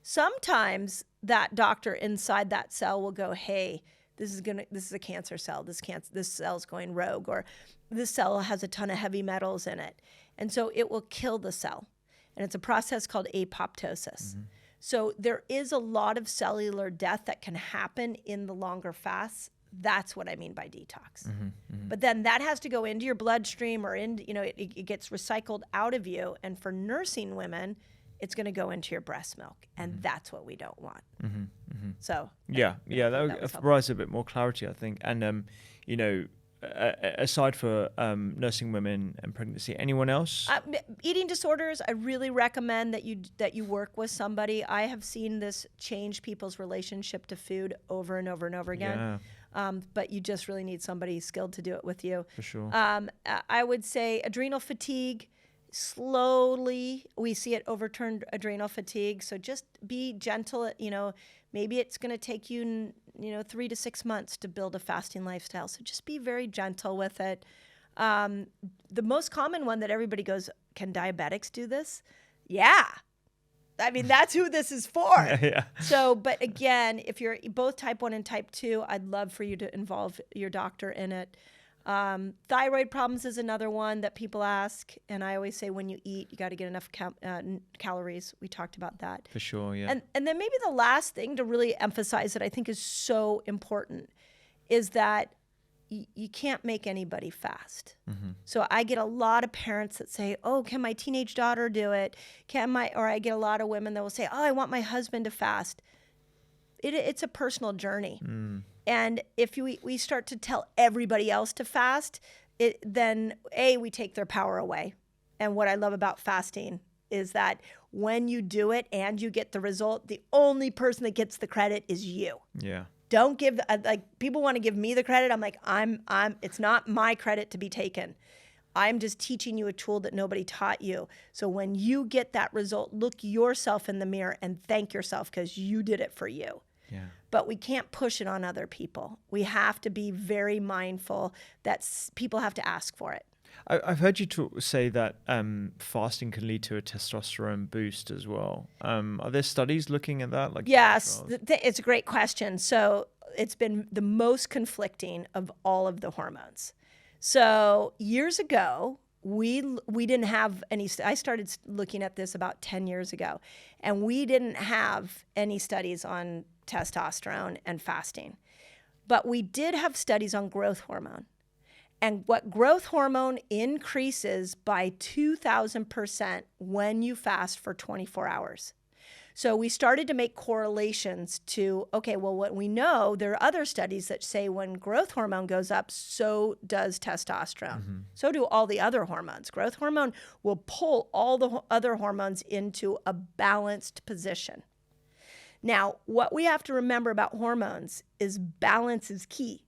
Sometimes that doctor inside that cell will go, hey, this is a cancer cell. This cell's going rogue, or this cell has a ton of heavy metals in it. And so it will kill the cell. And it's a process called apoptosis. So there is a lot of cellular death that can happen in the longer fasts. That's what I mean by detox. But then that has to go into your bloodstream or it gets recycled out of you. And for nursing women, it's going to go into your breast milk. And that's what we don't want. So that provides a bit more clarity, I think. And, aside for nursing women and pregnancy, anyone else? Eating disorders, I really recommend that you work with somebody. I have seen this change people's relationship to food over and over and over again. Yeah. But you just really need somebody skilled to do it with you. For sure. I would say adrenal fatigue. Slowly, we see it overturned adrenal fatigue. So just be gentle. Maybe it's going to take you, 3 to 6 months to build a fasting lifestyle. So just be very gentle with it. The most common one that everybody goes, can diabetics do this? Yeah. I mean, that's who this is for. Yeah. So, but again, if you're both type 1 and type 2, I'd love for you to involve your doctor in it. Thyroid problems is another one that people ask. And I always say when you eat, you got to get enough calories. We talked about that. For sure, yeah. And then maybe the last thing to really emphasize that I think is so important is that you can't make anybody fast. So I get a lot of parents that say, oh, can my teenage daughter do it? Or I get a lot of women that will say, oh, I want my husband to fast. It's a personal journey. And if we start to tell everybody else to fast, then we take their power away. And what I love about fasting is that when you do it and you get the result, the only person that gets the credit is you. Yeah. Don't give, like, people want to give me the credit. I'm like, it's not my credit to be taken. I'm just teaching you a tool that nobody taught you. So when you get that result, look yourself in the mirror and thank yourself because you did it for you. Yeah. But we can't push it on other people. We have to be very mindful that people have to ask for it. I've heard you say that fasting can lead to a testosterone boost as well. Are there studies looking at that? Like, yes, it's a great question. So it's been the most conflicting of all of the hormones. So years ago, we didn't have any. I started looking at this about 10 years ago, and we didn't have any studies on testosterone and fasting. But we did have studies on growth hormone. And what growth hormone increases by 2,000% when you fast for 24 hours. So we started to make correlations to, okay, well, what we know, there are other studies that say when growth hormone goes up, so does testosterone. Mm-hmm. So do all the other hormones. Growth hormone will pull all the other hormones into a balanced position. Now, what we have to remember about hormones is balance is key.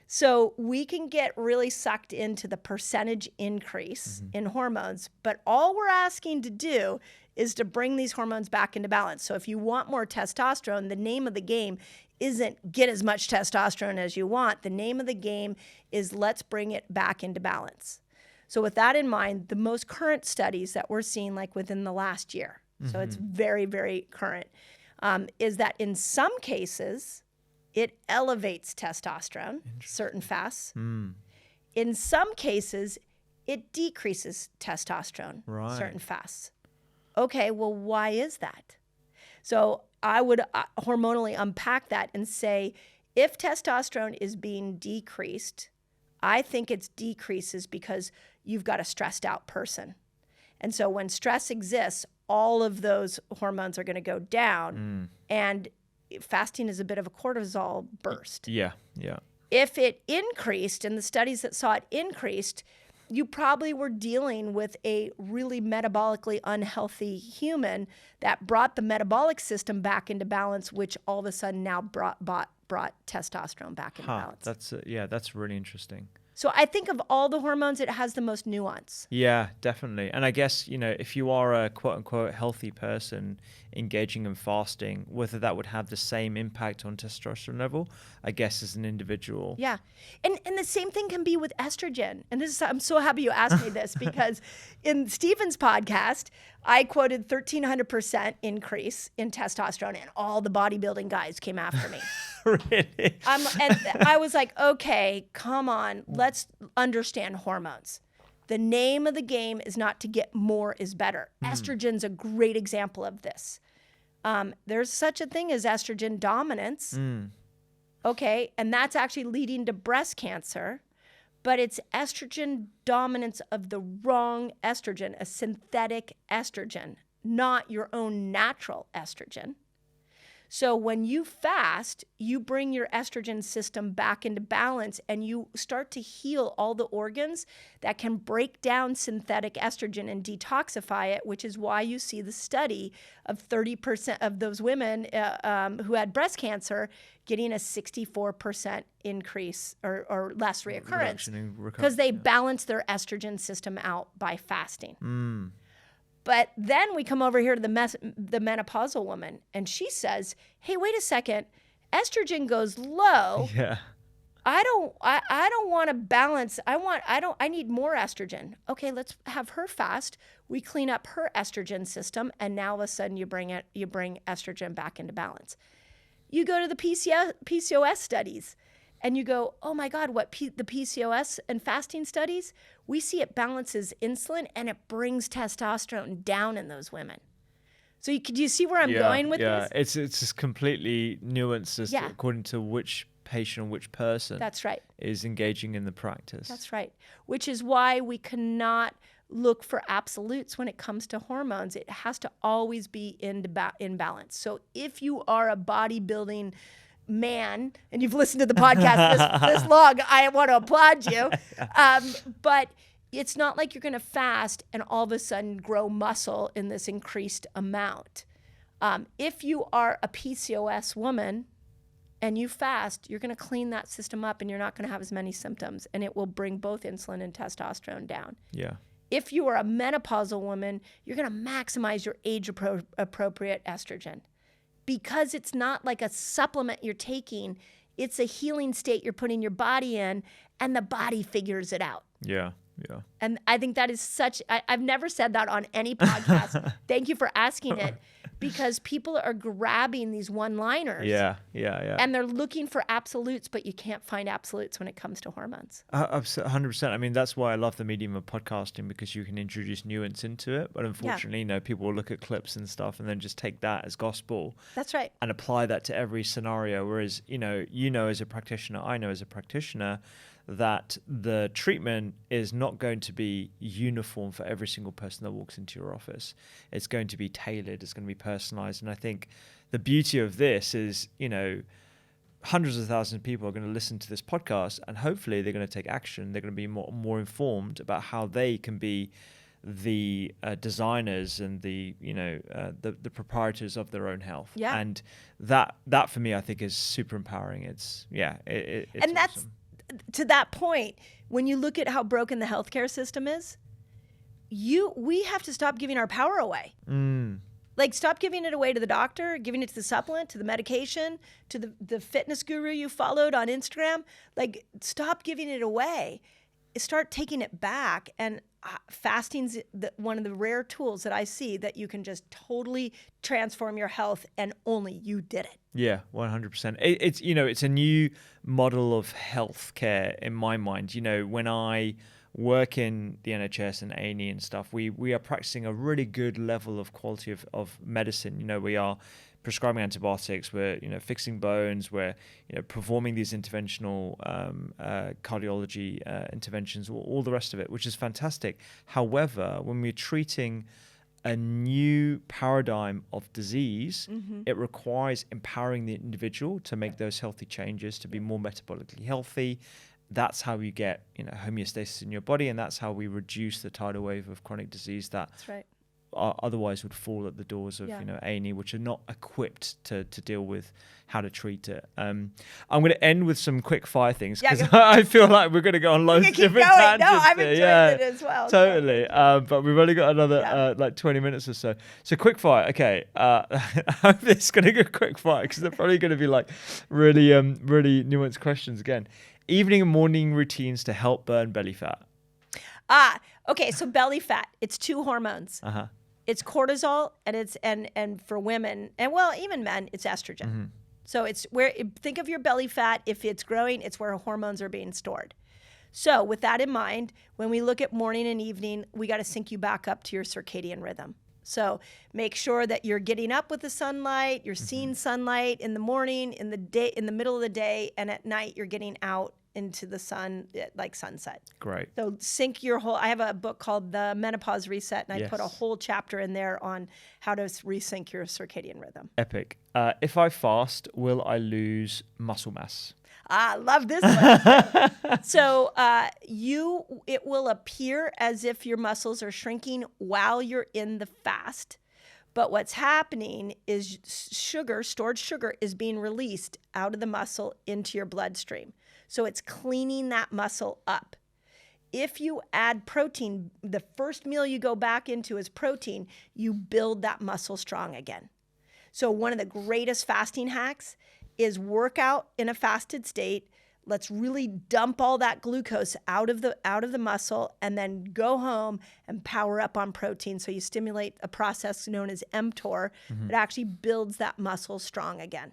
So we can get really sucked into the percentage increase in hormones, but all we're asking to do is to bring these hormones back into balance. So if you want more testosterone, the name of the game isn't get as much testosterone as you want. The name of the game is let's bring it back into balance. So with that in mind, the most current studies that we're seeing, like within the last year, so it's very, very current, is that in some cases, it elevates testosterone, certain fasts. In some cases, it decreases testosterone, certain fasts. Okay, well, why is that? So I would hormonally unpack that and say, if testosterone is being decreased, I think it's decreases because you've got a stressed out person. And so when stress exists, all of those hormones are going to go down. And fasting is a bit of a cortisol burst. Yeah. If it increased, and the studies that saw it increased, you probably were dealing with a really metabolically unhealthy human that brought the metabolic system back into balance, which all of a sudden now brought testosterone back into balance. That's really interesting. So I think of all the hormones, it has the most nuance. Yeah, definitely. And I guess, if you are a quote unquote healthy person engaging in fasting, whether that would have the same impact on testosterone level, I guess, as an individual. Yeah. And the same thing can be with estrogen. And I'm so happy you asked me this because in Stephen's podcast, I quoted 1,300% increase in testosterone, and all the bodybuilding guys came after me. Really? And I was like, okay, come on, let's understand hormones. The name of the game is not to get more is better. Estrogen's a great example of this. There's such a thing as estrogen dominance. Okay, and that's actually leading to breast cancer, but it's estrogen dominance of the wrong estrogen, a synthetic estrogen, not your own natural estrogen. So when you fast, you bring your estrogen system back into balance and you start to heal all the organs that can break down synthetic estrogen and detoxify it, which is why you see the study of 30% of those women who had breast cancer getting a 64% increase or less reoccurrence because they balance their estrogen system out by fasting. But then we come over here to the menopausal woman, and she says, "Hey, wait a second, estrogen goes low. Yeah, I don't want to balance. I need more estrogen. Okay, let's have her fast. We clean up her estrogen system, and now all of a sudden you bring estrogen back into balance. You go to the PCOS studies, and you go, oh my God, the PCOS and fasting studies, we see it balances insulin and it brings testosterone down in those women. So do you see where I'm going with this? Yeah, it's just completely nuanced according to which patient, which person That's right. is engaging in the practice. That's right. Which is why we cannot look for absolutes when it comes to hormones. It has to always be in balance. So if you are a bodybuilding man and you've listened to the podcast this long, I want to applaud you. But it's not like you're going to fast and all of a sudden grow muscle in this increased amount. If you are a PCOS woman and you fast, you're going to clean that system up and you're not going to have as many symptoms, and it will bring both insulin and testosterone down. Yeah. If you are a menopausal woman, you're going to maximize your age-appropriate estrogen, because it's not like a supplement you're taking. It's a healing state you're putting your body in, and the body figures it out. Yeah. Yeah. And I think that is I've never said that on any podcast. Thank you for asking it, because people are grabbing these one-liners. Yeah. Yeah. Yeah. And they're looking for absolutes, but you can't find absolutes when it comes to hormones. 100%. I mean, that's why I love the medium of podcasting, because you can introduce nuance into it. But unfortunately, people will look at clips and stuff and then just take that as gospel. That's right. And apply that to every scenario. Whereas, as a practitioner, I know as a practitioner, that the treatment is not going to be uniform for every single person that walks into your office. It's going to be tailored. It's going to be personalized. And I think the beauty of this is, hundreds of thousands of people are going to listen to this podcast, and hopefully they're going to take action. They're going to be more informed about how they can be the designers and the proprietors of their own health. Yeah. And that for me, I think, is super empowering. It's and that's awesome. To that point, when you look at how broken the healthcare system is, we have to stop giving our power away. Like, stop giving it away to the doctor, giving it to the supplement, to the medication, to the fitness guru you followed on Instagram. Like, stop giving it away. Start taking it back. And fasting's one of the rare tools that I see that you can just totally transform your health, and only you did it. Yeah, 100%. It's a new model of healthcare in my mind. When I work in the NHS and A&E and stuff, we are practicing a really good level of quality of medicine. We are prescribing antibiotics, we're fixing bones, we're performing these interventional cardiology interventions, all the rest of it, which is fantastic. However, when we're treating a new paradigm of disease, it requires empowering the individual to make those healthy changes, to be more metabolically healthy. That's how you get homeostasis in your body, and that's how we reduce the tidal wave of chronic disease that That's right. Otherwise would fall at the doors of A&E, which are not equipped to deal with how to treat it. I'm going to end with some quick fire things, because I feel like we're going to go on loads of different tangents. No, I'm enjoying it as well. Totally. But we've only got another 20 minutes or so. So quick fire. Okay. I hope it's going to go quick fire, because they're probably going to be like really nuanced questions again. Evening and morning routines to help burn belly fat. Okay. So belly fat, it's two hormones. It's cortisol, and it's and for women, and well, even men, it's estrogen. So it's think of your belly fat. If it's growing, it's where hormones are being stored. So with that in mind, when we look at morning and evening, we got to sync you back up to your circadian rhythm. So make sure that you're getting up with the sunlight, you're seeing sunlight in the morning, in the day, in the middle of the day, and at night you're getting out into the sun, like sunset. Great. So sync your whole, I have a book called The Menopause Reset, and I put a whole chapter in there on how to resync your circadian rhythm. Epic. If I fast, will I lose muscle mass? Love this one. So it will appear as if your muscles are shrinking while you're in the fast. But what's happening is stored sugar is being released out of the muscle into your bloodstream. So it's cleaning that muscle up. If you add protein, the first meal you go back into is protein, you build that muscle strong again. So one of the greatest fasting hacks is work out in a fasted state. Let's really dump all that glucose out of the muscle, and then go home and power up on protein. So you stimulate a process known as mTOR. It actually builds that muscle strong again.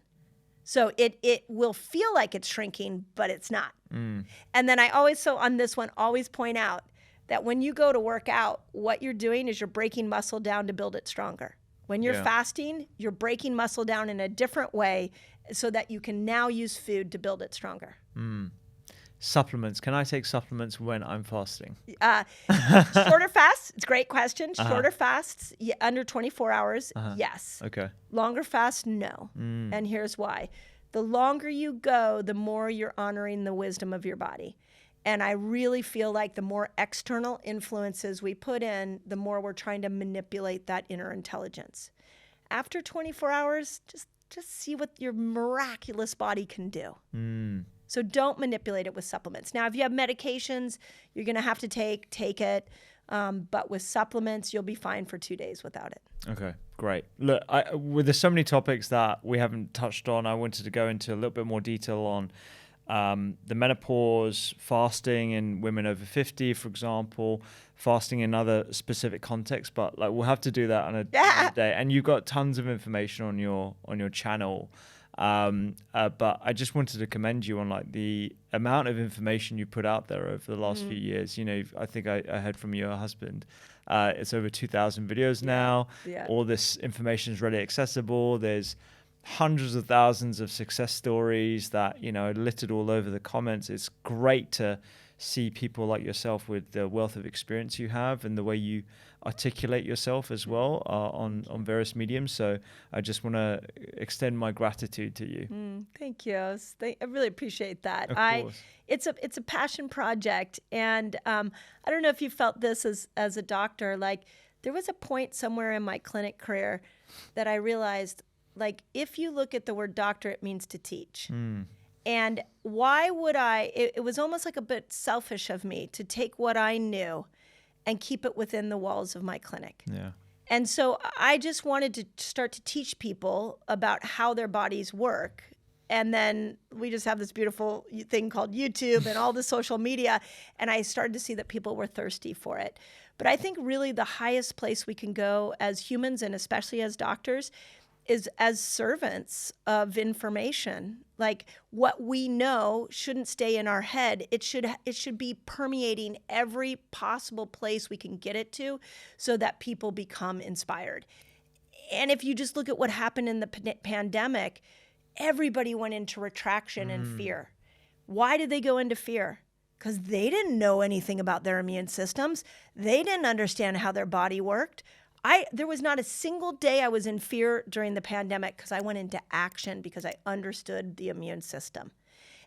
So it will feel like it's shrinking, but it's not. And then I always point out that when you go to work out, what you're doing is you're breaking muscle down to build it stronger. When you're fasting, you're breaking muscle down in a different way so that you can now use food to build it stronger. Supplements. Can I take supplements when I'm fasting? Shorter fasts, it's a great question. Shorter fasts, under 24 hours, yes. Okay. Longer fasts, no. And here's why. The longer you go, the more you're honoring the wisdom of your body. And I really feel like the more external influences we put in, the more we're trying to manipulate that inner intelligence. After 24 hours, just just see what your miraculous body can do. So don't manipulate it with supplements. Now, if you have medications, you're going to have to take it. But with supplements, you'll be fine for 2 days without it. Okay, great. Look, there's so many topics that we haven't touched on. I wanted to go into a little bit more detail on the menopause, fasting in women over 50, for example, fasting in other specific contexts. But like, we'll have to do that on a day. And you've got tons of information on your channel. But I just wanted to commend you on like the amount of information you put out there over the last few years. You know, I think I heard from your husband, it's over 2,000 videos now. Yeah. All this information is readily accessible. There's hundreds of thousands of success stories that, you know, are littered all over the comments. It's great to see people like yourself with the wealth of experience you have and the way you articulate yourself as well on various mediums. So I just want to extend my gratitude to you. Thank you. I really appreciate that. Of course. It's a passion project. And I don't know if you felt this as a doctor. Like, there was a point somewhere in my clinic career that I realized, like, if you look at the word doctor, it means to teach. And why would it was almost like a bit selfish of me to take what I knew and keep it within the walls of my clinic. Yeah. And so I just wanted to start to teach people about how their bodies work. And then we just have this beautiful thing called YouTube and all the social media. And I started to see that people were thirsty for it. But I think really the highest place we can go as humans, and especially as doctors, is as servants of information. Like, what we know shouldn't stay in our head. It should be permeating every possible place we can get it to, so that people become inspired. And if you just look at what happened in the pandemic, everybody went into retraction and fear. Why did they go into fear? Because they didn't know anything about their immune systems. They didn't understand how their body worked. There was not a single day I was in fear during the pandemic, because I went into action because I understood the immune system.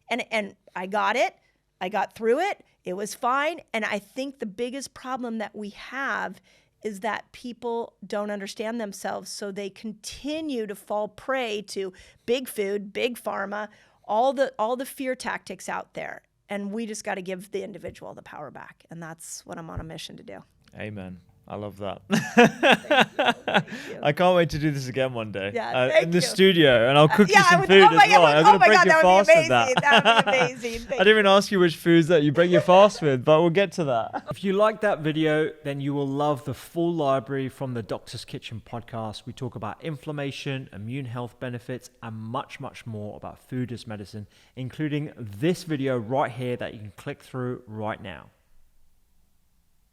And I got it. I got through it. It was fine. And I think the biggest problem that we have is that people don't understand themselves, so they continue to fall prey to big food, big pharma, all the fear tactics out there. And we just got to give the individual the power back. And that's what I'm on a mission to do. Amen. I love that. Thank you. I can't wait to do this again one day. Yeah, in the studio, and I'll cook you some food as well. I'm Oh going to my break God, your that fast would be with that. amazing. That would be amazing. I didn't even ask you which foods that you break your fast with, but we'll get to that. If you like that video, then you will love the full library from the Doctor's Kitchen podcast. We talk about inflammation, immune health benefits, and much, much more about food as medicine, including this video right here that you can click through right now.